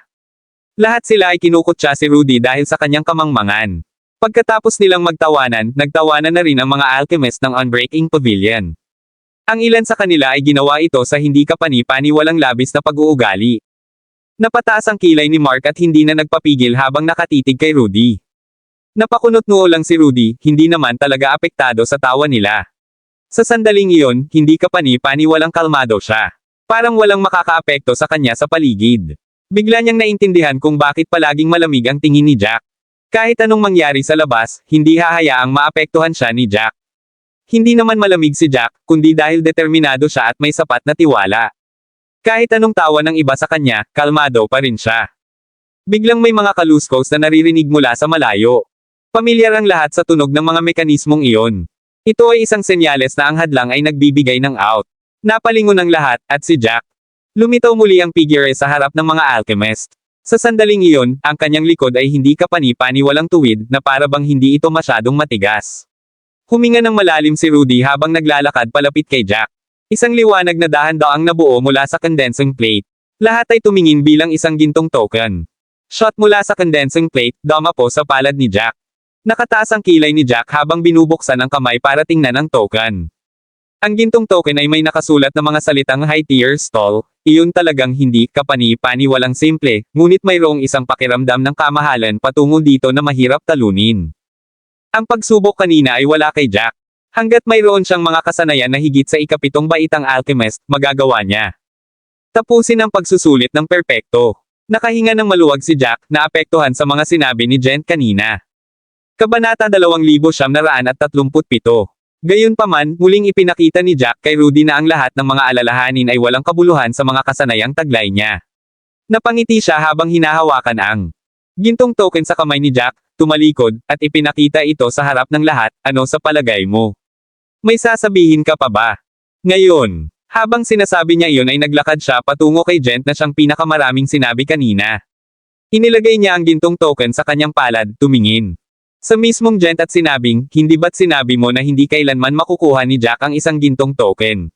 Lahat sila ay kinukutya si Rudy dahil sa kanyang kamangmangan. Pagkatapos nilang magtawanan, nagtawanan na rin ang mga alchemist ng Unbreaking Pavilion. Ang ilan sa kanila ay ginawa ito sa hindi kapani-paniwalang labis na pag-uugali. Napataas ang kilay ni Mark at hindi na nagpapigil habang nakatitig kay Rudy. Napakunot noo lang si Rudy, hindi naman talaga apektado sa tawa nila. Sa sandaling iyon, hindi kapani-paniwalang kalmado siya. Parang walang makakaapekto sa kanya sa paligid. Bigla niyang naintindihan kung bakit palaging malamig ang tingin ni Jack. Kahit anong mangyari sa labas, hindi hahayaang maapektuhan siya ni Jack. Hindi naman malamig si Jack, kundi dahil determinado siya at may sapat na tiwala. Kahit anong tawa ng iba sa kanya, kalmado pa rin siya. Biglang may mga kaluskos na naririnig mula sa malayo. Pamilyar ang lahat sa tunog ng mga mekanismong iyon. Ito ay isang senyales na ang hadlang ay nagbibigay ng out. Napalingon ang lahat, at si Jack. Lumitaw muli ang figure sa harap ng mga alchemist. Sa sandaling iyon, ang kanyang likod ay hindi kapani-paniwalang tuwid, na para bang hindi ito masyadong matigas. Huminga ng malalim si Rudy habang naglalakad palapit kay Jack. Isang liwanag na dahan-daang nabuo mula sa condensing plate. Lahat ay tumingin bilang isang gintong token. Shot mula sa condensing plate, dumapo sa palad ni Jack. Nakataas ang kilay ni Jack habang binubuksan ang kamay para tingnan ang token. Ang gintong token ay may nakasulat na mga salitang high tier stall. Iyon talagang hindi kapani-paniwalang simple, ngunit mayroong isang pakiramdam ng kamahalan patungo dito na mahirap talunin. Ang pagsubok kanina ay wala kay Jack. Hanggat mayroon siyang mga kasanayan na higit sa ikapitong baitang alchemist, magagawa niya. Tapusin ang pagsusulit ng perpekto. Nakahinga ng maluwag si Jack, na apektuhan sa mga sinabi ni Jen kanina. Kabanata 2937. Gayunpaman, muling ipinakita ni Jack kay Rudy na ang lahat ng mga alalahanin ay walang kabuluhan sa mga kasanayang taglay niya. Napangiti siya habang hinahawakan ang gintong token sa kamay ni Jack, tumalikod, at ipinakita ito sa harap ng lahat. Ano sa palagay mo? May sasabihin ka pa ba? Ngayon, habang sinasabi niya iyon ay naglakad siya patungo kay Jen na siyang pinakamaraming sinabi kanina. Inilagay niya ang gintong token sa kanyang palad, tumingin sa mismong Jen at sinabing, hindi ba't sinabi mo na hindi kailanman makukuha ni Jack ang isang gintong token?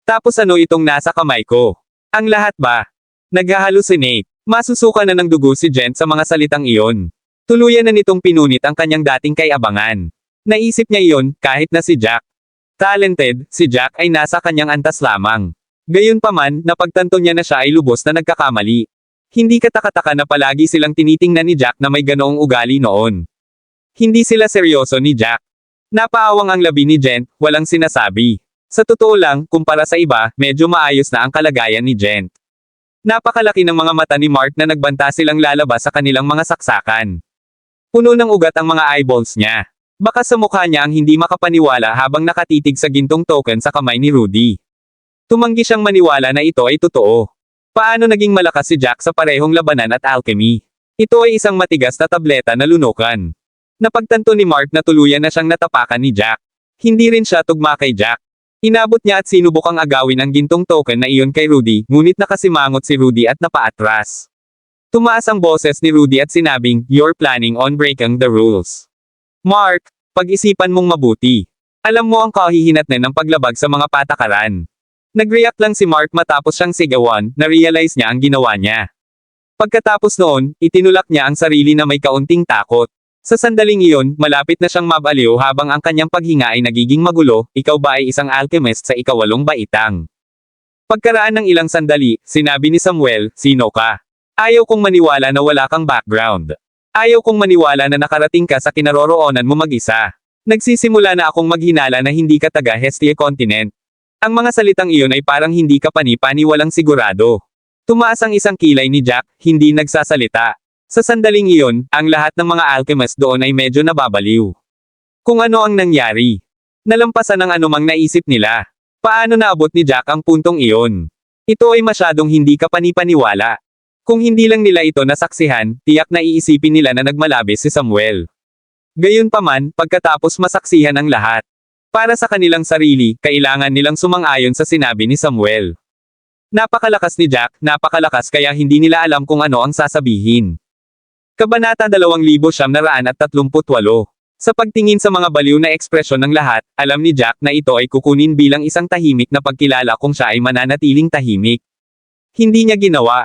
Tapos ano itong nasa kamay ko? Ang lahat ba? Naghahalusinate. Masusuka na ng dugo si Jen sa mga salitang iyon. Tuluyan na nitong pinunit ang kanyang dating kay-abangan. Naisip niya iyon, kahit na si Jack. Talented, si Jack ay nasa kanyang antas lamang. Gayunpaman, napagtanto niya na siya ay lubos na nagkakamali. Hindi katakataka na palagi silang tinitingnan ni Jack na may ganoong ugali noon. Hindi sila seryoso ni Jack. Napaawang ang labi ni Jen, walang sinasabi. Sa totoo lang, kumpara sa iba, medyo maayos na ang kalagayan ni Jen. Napakalaki ng mga mata ni Mark na nagbanta silang lalabas sa kanilang mga saksakan. Puno ng ugat ang mga eyeballs niya. Baka sa mukha niya ang hindi makapaniwala habang nakatitig sa gintong token sa kamay ni Rudy. Tumanggi siyang maniwala na ito ay totoo. Paano naging malakas si Jack sa parehong labanan at alchemy? Ito ay isang matigas na tableta na lunukan. Napagtanto ni Mark na tuluyan na siyang natapakan ni Jack. Hindi rin siya tugma kay Jack. Inabot niya at sinubukang agawin ang gintong token na iyon kay Rudy, ngunit nakasimangot si Rudy at napaatras. Tumaas ang boses ni Rudy at sinabing, "You're planning on breaking the rules. Mark, pag-isipan mong mabuti. Alam mo ang kahihinatnan ng paglabag sa mga patakaran." Nag-react lang si Mark matapos siyang sigawan, na-realize niya ang ginawa niya. Pagkatapos noon, itinulak niya ang sarili na may kaunting takot. Sa sandaling iyon, malapit na siyang mabaliw habang ang kanyang paghinga ay nagiging magulo. "Ikaw ba ay isang alchemist sa ikawalong baitang?" Pagkaraan ng ilang sandali, sinabi ni Samuel, "Sino ka? Ayaw kong maniwala na wala kang background. Ayaw kong maniwala na nakarating ka sa kinaroroonan mo mag-isa. Nagsisimula na akong maghinala na hindi ka taga Hestia Continent." Ang mga salitang iyon ay parang hindi ka pani-paniwalang sigurado. Tumaas ang isang kilay ni Jack, hindi nagsasalita. Sa sandaling iyon, ang lahat ng mga alchemist doon ay medyo nababaliw. Kung ano ang nangyari. Nalampasan ang anumang naisip nila. Paano naabot ni Jack ang puntong iyon? Ito ay masyadong hindi ka pani-paniwala. Kung hindi lang nila ito nasaksihan, tiyak na iisipin nila na nagmalabis si Samuel. Gayunpaman, pagkatapos masaksihan ang lahat. Para sa kanilang sarili, kailangan nilang sumang-ayon sa sinabi ni Samuel. Napakalakas ni Jack, napakalakas kaya hindi nila alam kung ano ang sasabihin. Kabanata 2938. Sa pagtingin sa mga baliw na ekspresyon ng lahat, alam ni Jack na ito ay kukunin bilang isang tahimik na pagkilala kung siya ay mananatiling tahimik. Hindi niya ginawa.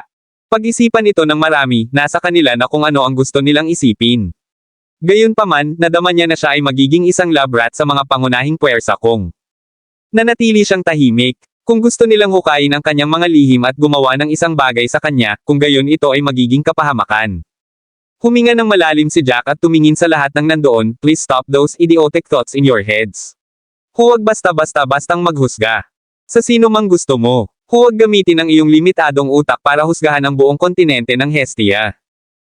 Pag-isipan ito ng marami, nasa kanila na kung ano ang gusto nilang isipin. Gayunpaman, nadama niya na siya ay magiging isang lab rat sa mga pangunahing puwersa kung nanatili siyang tahimik. Kung gusto nilang hukayin ang kanyang mga lihim at gumawa ng isang bagay sa kanya, kung gayon ito ay magiging kapahamakan. Huminga ng malalim si Jack at tumingin sa lahat ng nandoon, "Please stop those idiotic thoughts in your heads. Huwag basta-bastang maghusga. Sa sino mang gusto mo. Huwag gamitin ang iyong limitadong utak para husgahan ang buong kontinente ng Hestia.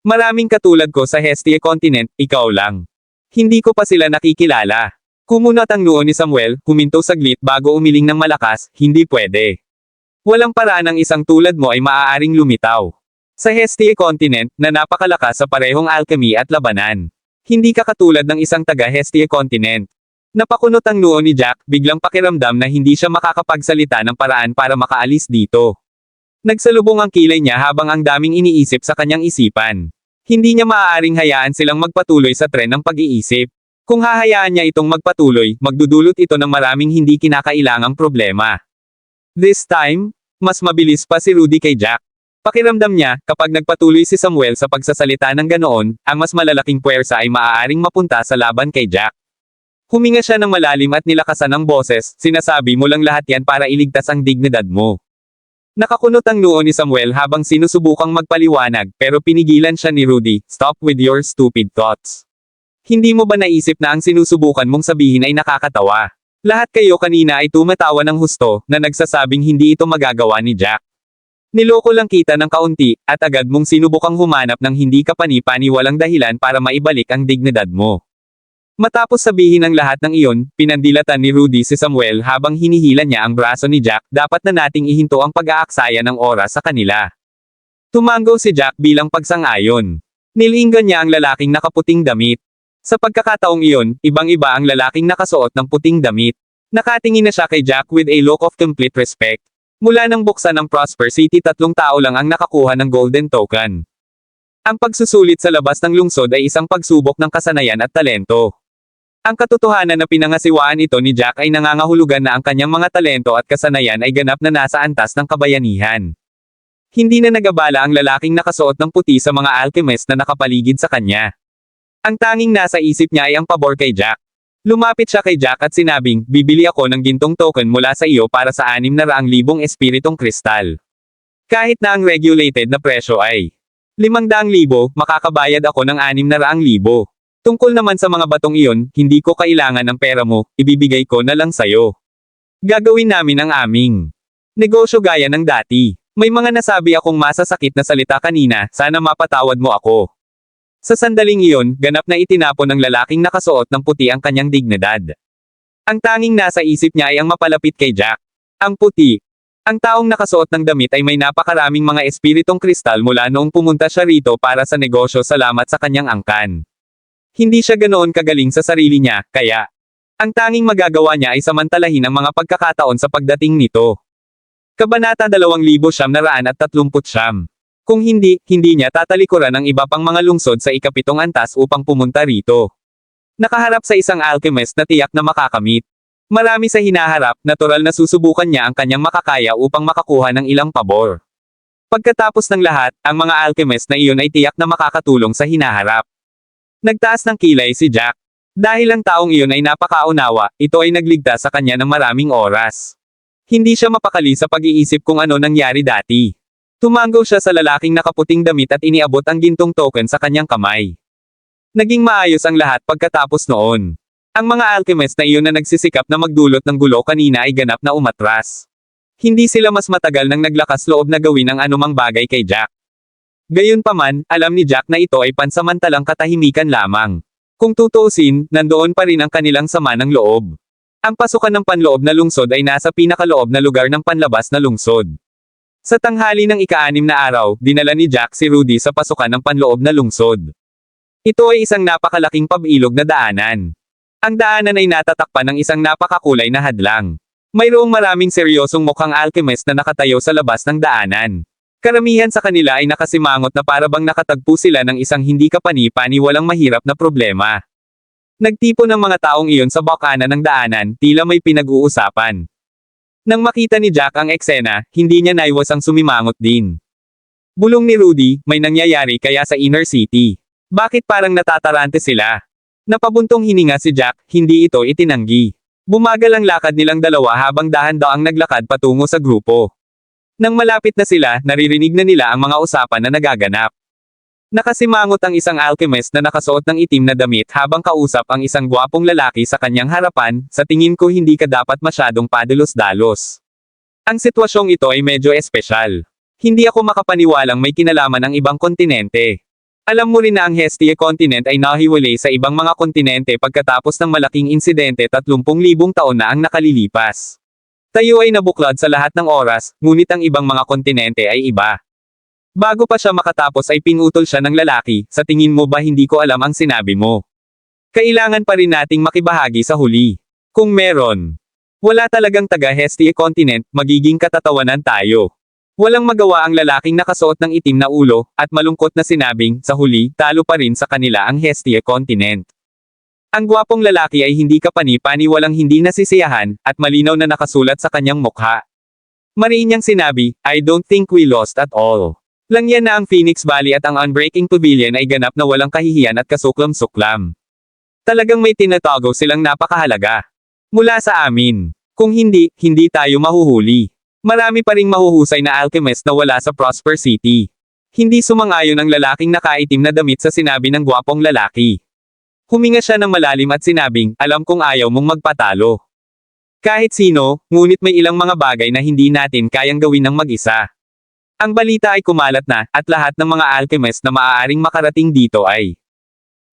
Maraming katulad ko sa Hestia Continent, ikaw lang. Hindi ko pa sila nakikilala." Kumunat ang noo ni Samuel, huminto saglit bago umiling ng malakas, "Hindi pwede. Walang paraan ang isang tulad mo ay maaaring lumitaw sa Hestia Continent, na napakalakas sa parehong alchemy at labanan. Hindi ka katulad ng isang taga Hestia Continent." Napakunot ang noo ni Jack, biglang pakiramdam na hindi siya makakapagsalita ng paraan para makaalis dito. Nagsalubong ang kilay niya habang ang daming iniisip sa kanyang isipan. Hindi niya maaaring hayaan silang magpatuloy sa tren ng pag-iisip. Kung hahayaan niya itong magpatuloy, magdudulot ito ng maraming hindi kinakailangang problema. This time, mas mabilis pa si Rudy kay Jack. Pakiramdam niya, kapag nagpatuloy si Samuel sa pagsasalita ng ganoon, ang mas malalaking puwersa ay maaaring mapunta sa laban kay Jack. Huminga siya ng malalim at nilakasan ang boses, "Sinasabi mo lang lahat yan para iligtas ang dignidad mo." Nakakunot ang noo ni Samuel habang sinusubukang magpaliwanag, pero pinigilan siya ni Rudy, "Stop with your stupid thoughts. Hindi mo ba naisip na ang sinusubukan mong sabihin ay nakakatawa? Lahat kayo kanina ay tumatawa ng husto, na nagsasabing hindi ito magagawa ni Jack. Niloko lang kita ng kaunti, at agad mong sinubukang humanap ng hindi ka pani-paniwalang dahilan para maibalik ang dignidad mo." Matapos sabihin ang lahat ng iyon, pinandilatan ni Rudy si Samuel habang hinihila niya ang braso ni Jack, "Dapat na nating ihinto ang pag-aaksaya ng oras sa kanila." Tumango si Jack bilang pagsang-ayon. Nilinggan niya ang lalaking nakaputing damit. Sa pagkakataong iyon, ibang-iba ang lalaking nakasuot ng puting damit. Nakatingin na siya kay Jack with a look of complete respect. Mula nang buksan ng Prosper City, 3 tao lang ang nakakuha ng golden token. Ang pagsusulit sa labas ng lungsod ay isang pagsubok ng kasanayan at talento. Ang katotohanan na pinangasiwaan ito ni Jack ay nangangahulugan na ang kanyang mga talento at kasanayan ay ganap na nasa antas ng kabayanihan. Hindi na nagabala ang lalaking nakasuot ng puti sa mga alchemist na nakapaligid sa kanya. Ang tanging nasa isip niya ay ang pabor kay Jack. Lumapit siya kay Jack at sinabing, "Bibili ako ng gintong token mula sa iyo para sa 600,000 espiritong kristal. Kahit na ang regulated na presyo ay 500,000, makakabayad ako ng 600,000. Tungkol naman sa mga batong iyon, hindi ko kailangan ng pera mo, ibibigay ko na lang sayo. Gagawin namin ang aming negosyo gaya ng dati. May mga nasabi akong masasakit na salita kanina, sana mapatawad mo ako." Sa sandaling iyon, ganap na itinapon ng lalaking nakasuot ng puti ang kanyang dignidad. Ang tanging nasa isip niya ay ang mapalapit kay Jack. Ang puti. Ang taong nakasuot ng damit ay may napakaraming mga espiritong kristal mula noong pumunta siya rito para sa negosyo salamat sa kanyang angkan. Hindi siya ganoon kagaling sa sarili niya, kaya ang tanging magagawa niya ay samantalahin ang mga pagkakataon sa pagdating nito. Kabanata 2939. Kung hindi niya tatalikuran ang iba pang mga lungsod sa ikapitong antas upang pumunta rito. Nakaharap sa isang alchemist na tiyak na makakamit. Marami sa hinaharap, natural na susubukan niya ang kanyang makakaya upang makakuha ng ilang pabor. Pagkatapos ng lahat, ang mga alchemist na iyon ay tiyak na makakatulong sa hinaharap. Nagtaas ng kilay si Jack. Dahil ang taong iyon ay napakaunawa, ito ay nagligtas sa kanya ng maraming oras. Hindi siya mapakali sa pag-iisip kung ano nangyari dati. Tumanggo siya sa lalaking nakaputing damit at iniabot ang gintong token sa kanyang kamay. Naging maayos ang lahat pagkatapos noon. Ang mga alchemist na iyon na nagsisikap na magdulot ng gulo kanina ay ganap na umatras. Hindi sila mas matagal nang naglakas loob na gawin ang anumang bagay kay Jack. Gayunpaman, alam ni Jack na ito ay pansamantalang katahimikan lamang. Kung tutuusin, nandoon pa rin ang kanilang sama ng loob. Ang pasukan ng panloob na lungsod ay nasa pinakaloob na lugar ng panlabas na lungsod. Sa tanghali ng ika-6 na araw, dinala ni Jack si Rudy sa pasukan ng panloob na lungsod. Ito ay isang napakalaking pabilog na daanan. Ang daanan ay natatakpan ng isang napakakulay na hadlang. Mayroong maraming seryosong mukhang alchemist na nakatayo sa labas ng daanan. Karamihan sa kanila ay nakasimangot na parabang nakatagpo sila ng isang hindi kapani-paniwalang mahirap na problema. Nagtipon ng mga taong iyon sa bakana ng daanan, tila may pinag-uusapan. Nang makita ni Jack ang eksena, hindi niya naiwasang sumimangot din. Bulong ni Rudy, may nangyayari kaya sa inner city. Bakit parang natatarante sila? Napabuntong hininga si Jack, hindi ito itinanggi. Bumagal ang lakad nilang dalawa habang dahan-daang naglakad patungo sa grupo. Nang malapit na sila, naririnig na nila ang mga usapan na nagaganap. Nakasimangot ang isang alchemist na nakasuot ng itim na damit habang kausap ang isang gwapong lalaki sa kanyang harapan, sa tingin ko hindi ka dapat masyadong padalos-dalos. Ang sitwasyong ito ay medyo espesyal. Hindi ako makapaniwalang may kinalaman ang ibang kontinente. Alam mo rin na ang Hestia continent ay nahiwalay sa ibang mga kontinente pagkatapos ng malaking insidente 30,000 taon na ang nakalilipas. Tayo ay nabuklod sa lahat ng oras, ngunit ang ibang mga kontinente ay iba. Bago pa siya makatapos ay pinutol siya ng lalaki, sa tingin mo ba hindi ko alam ang sinabi mo? Kailangan pa rin nating makibahagi sa huli. Kung meron. Wala talagang taga-Hestia continent, magiging katatawanan tayo. Walang magawa ang lalaking nakasuot ng itim na ulo, at malungkot na sinabing, sa huli, talo pa rin sa kanila ang Hestia continent. Ang gwapong lalaki ay hindi kapani-paniwalang hindi nasisiyahan, at malinaw na nakasulat sa kanyang mukha. Mariin niyang sinabi, I don't think we lost at all. Langyan na ang Phoenix Valley at ang Unbreaking Pavilion ay ganap na walang kahihiyan at kasuklam-suklam. Talagang may tinatago silang napakahalaga. Mula sa amin. Kung hindi, hindi tayo mahuhuli. Marami pa ring mahuhusay na alchemist na wala sa Prosper City. Hindi sumang-ayon ang lalaking nakaitim na damit sa sinabi ng gwapong lalaki. Huminga siya ng malalim at sinabing, alam kong ayaw mong magpatalo. Kahit sino, ngunit may ilang mga bagay na hindi natin kayang gawin ng mag-isa. Ang balita ay kumalat na, at lahat ng mga alchemist na maaaring makarating dito ay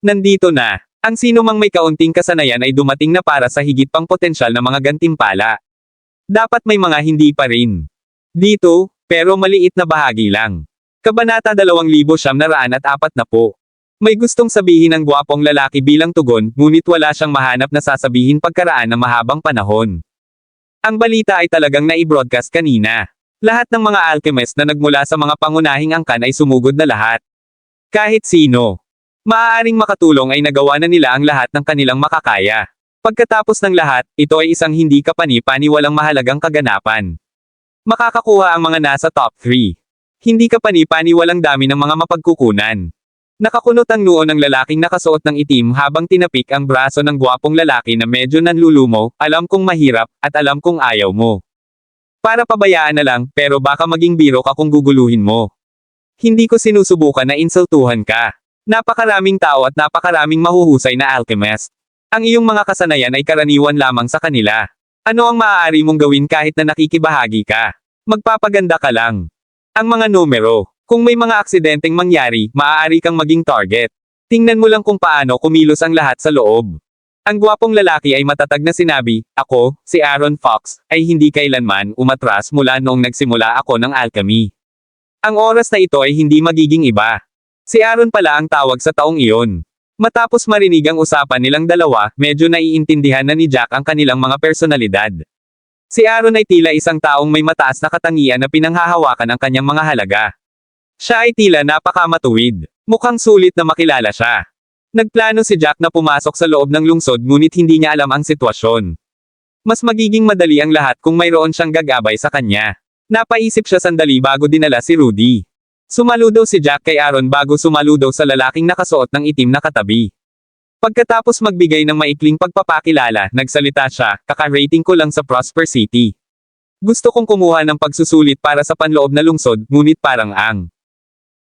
nandito na. Ang sino mang may kaunting kasanayan ay dumating na para sa higit pang potensyal na mga gantimpala. Dapat may mga hindi pa rin. Dito, pero maliit na bahagi lang. Kabanata 2940 po. May gustong sabihin ng gwapong lalaki bilang tugon, ngunit wala siyang mahanap na sasabihin pagkaraan ng mahabang panahon. Ang balita ay talagang na-i-broadcast kanina. Lahat ng mga alchemist na nagmula sa mga pangunahing angkan ay sumugod na lahat. Kahit sino. Maaaring makatulong ay nagawa na nila ang lahat ng kanilang makakaya. Pagkatapos ng lahat, ito ay isang hindi kapani-paniwalang mahalagang kaganapan. Makakakuha ang mga nasa top 3. Hindi kapani-paniwalang dami ng mga mapagkukunan. Nakakunot ang noo ng lalaking nakasuot ng itim habang tinapik ang braso ng gwapong lalaki na medyo nanlulumo, alam kong mahirap, at alam kong ayaw mo. Para pabayaan na lang, pero baka maging biro ka kung guguluhin mo. Hindi ko sinusubukan na insultuhan ka. Napakaraming tao at napakaraming mahuhusay na alchemist. Ang iyong mga kasanayan ay karaniwan lamang sa kanila. Ano ang maaari mong gawin kahit na nakikibahagi ka? Magpapaganda ka lang. Ang mga numero. Kung may mga aksidenteng mangyari, maaari kang maging target. Tingnan mo lang kung paano kumilos ang lahat sa loob. Ang gwapong lalaki ay matatag na sinabi, ako, si Aaron Fox, ay hindi kailanman umatras mula noong nagsimula ako ng alchemy. Ang oras na ito ay hindi magiging iba. Si Aaron pala ang tawag sa taong iyon. Matapos marinig ang usapan nilang dalawa, medyo naiintindihan na ni Jack ang kanilang mga personalidad. Si Aaron ay tila isang taong may mataas na katangian na pinanghahawakan ang kanyang mga halaga. Siya ay tila napakamatuwid. Mukhang sulit na makilala siya. Nagplano si Jack na pumasok sa loob ng lungsod ngunit hindi niya alam ang sitwasyon. Mas magiging madali ang lahat kung mayroon siyang gagabay sa kanya. Napaisip siya sandali bago dinala si Rudy. Sumaludaw si Jack kay Aaron bago sumaludaw sa lalaking nakasuot ng itim na katabi. Pagkatapos magbigay ng maikling pagpapakilala, nagsalita siya, kaka-rating ko lang sa Prosper City. Gusto kong kumuha ng pagsusulit para sa panloob na lungsod, ngunit parang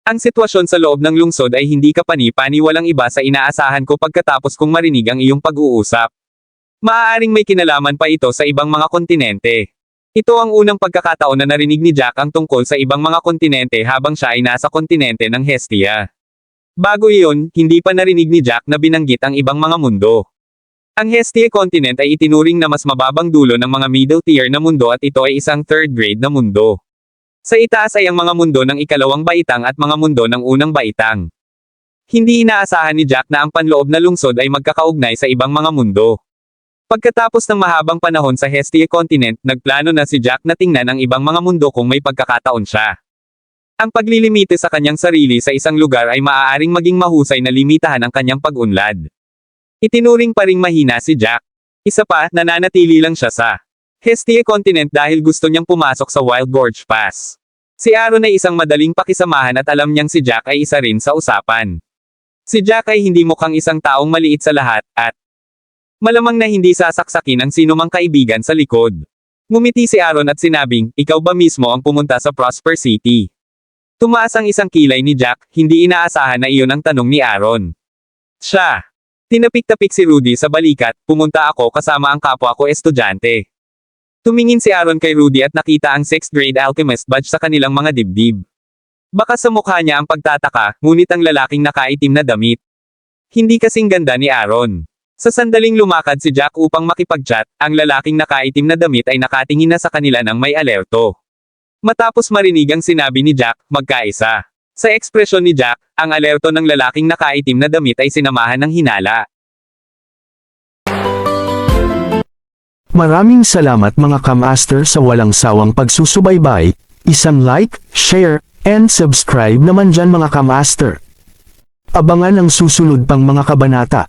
ang sitwasyon sa loob ng lungsod ay hindi kapani-pani walang iba sa inaasahan ko pagkatapos kong marinig ang iyong pag-uusap. Maaaring may kinalaman pa ito sa ibang mga kontinente. Ito ang unang pagkakataon na narinig ni Jack ang tungkol sa ibang mga kontinente habang siya ay nasa kontinente ng Hestia. Bago iyon, hindi pa narinig ni Jack na binanggit ang ibang mga mundo. Ang Hestia continent ay itinuring na mas mababang dulo ng mga middle tier na mundo at ito ay isang third grade na mundo. Sa itaas ay ang mga mundo ng ikalawang baitang at mga mundo ng unang baitang. Hindi inaasahan ni Jack na ang panloob na lungsod ay magkakaugnay sa ibang mga mundo. Pagkatapos ng mahabang panahon sa Hestia continent, nagplano na si Jack na tingnan ang ibang mga mundo kung may pagkakataon siya. Ang paglilimite sa kanyang sarili sa isang lugar ay maaaring maging mahusay na limitahan ang kanyang pag-unlad. Itinuring pa ring mahina si Jack. Isa pa, nananatili lang siya sa Hestia continent dahil gusto niyang pumasok sa Wild Gorge Pass. Si Aaron ay isang madaling pakisamahan at alam niyang si Jack ay isa rin sa usapan. Si Jack ay hindi mukhang isang taong maliit sa lahat, at malamang na hindi sasaksakin ang sinumang kaibigan sa likod. Ngumiti si Aaron at sinabing, ikaw ba mismo ang pumunta sa Prosper City? Tumaas ang isang kilay ni Jack, hindi inaasahan na iyon ang tanong ni Aaron. Siya. Tinapik-tapik si Rudy sa balikat, pumunta ako kasama ang kapwa ko estudyante. Tumingin si Aaron kay Rudy at nakita ang 6th grade alchemist badge sa kanilang mga dibdib. Baka sa mukha niya ang pagtataka, ngunit ang lalaking nakaitim na damit. Hindi kasing ganda ni Aaron. Sa sandaling lumakad si Jack upang makipag-chat, ang lalaking nakaitim na damit ay nakatingin na sa kanila ng may alerto. Matapos marinig ang sinabi ni Jack, magkaisa. Sa ekspresyon ni Jack, ang alerto ng lalaking nakaitim na damit ay sinamahan ng hinala. Maraming salamat mga kamaster sa walang sawang pagsusubaybay, isang like, share, and subscribe naman dyan mga kamaster. Abangan ang susunod pang mga kabanata.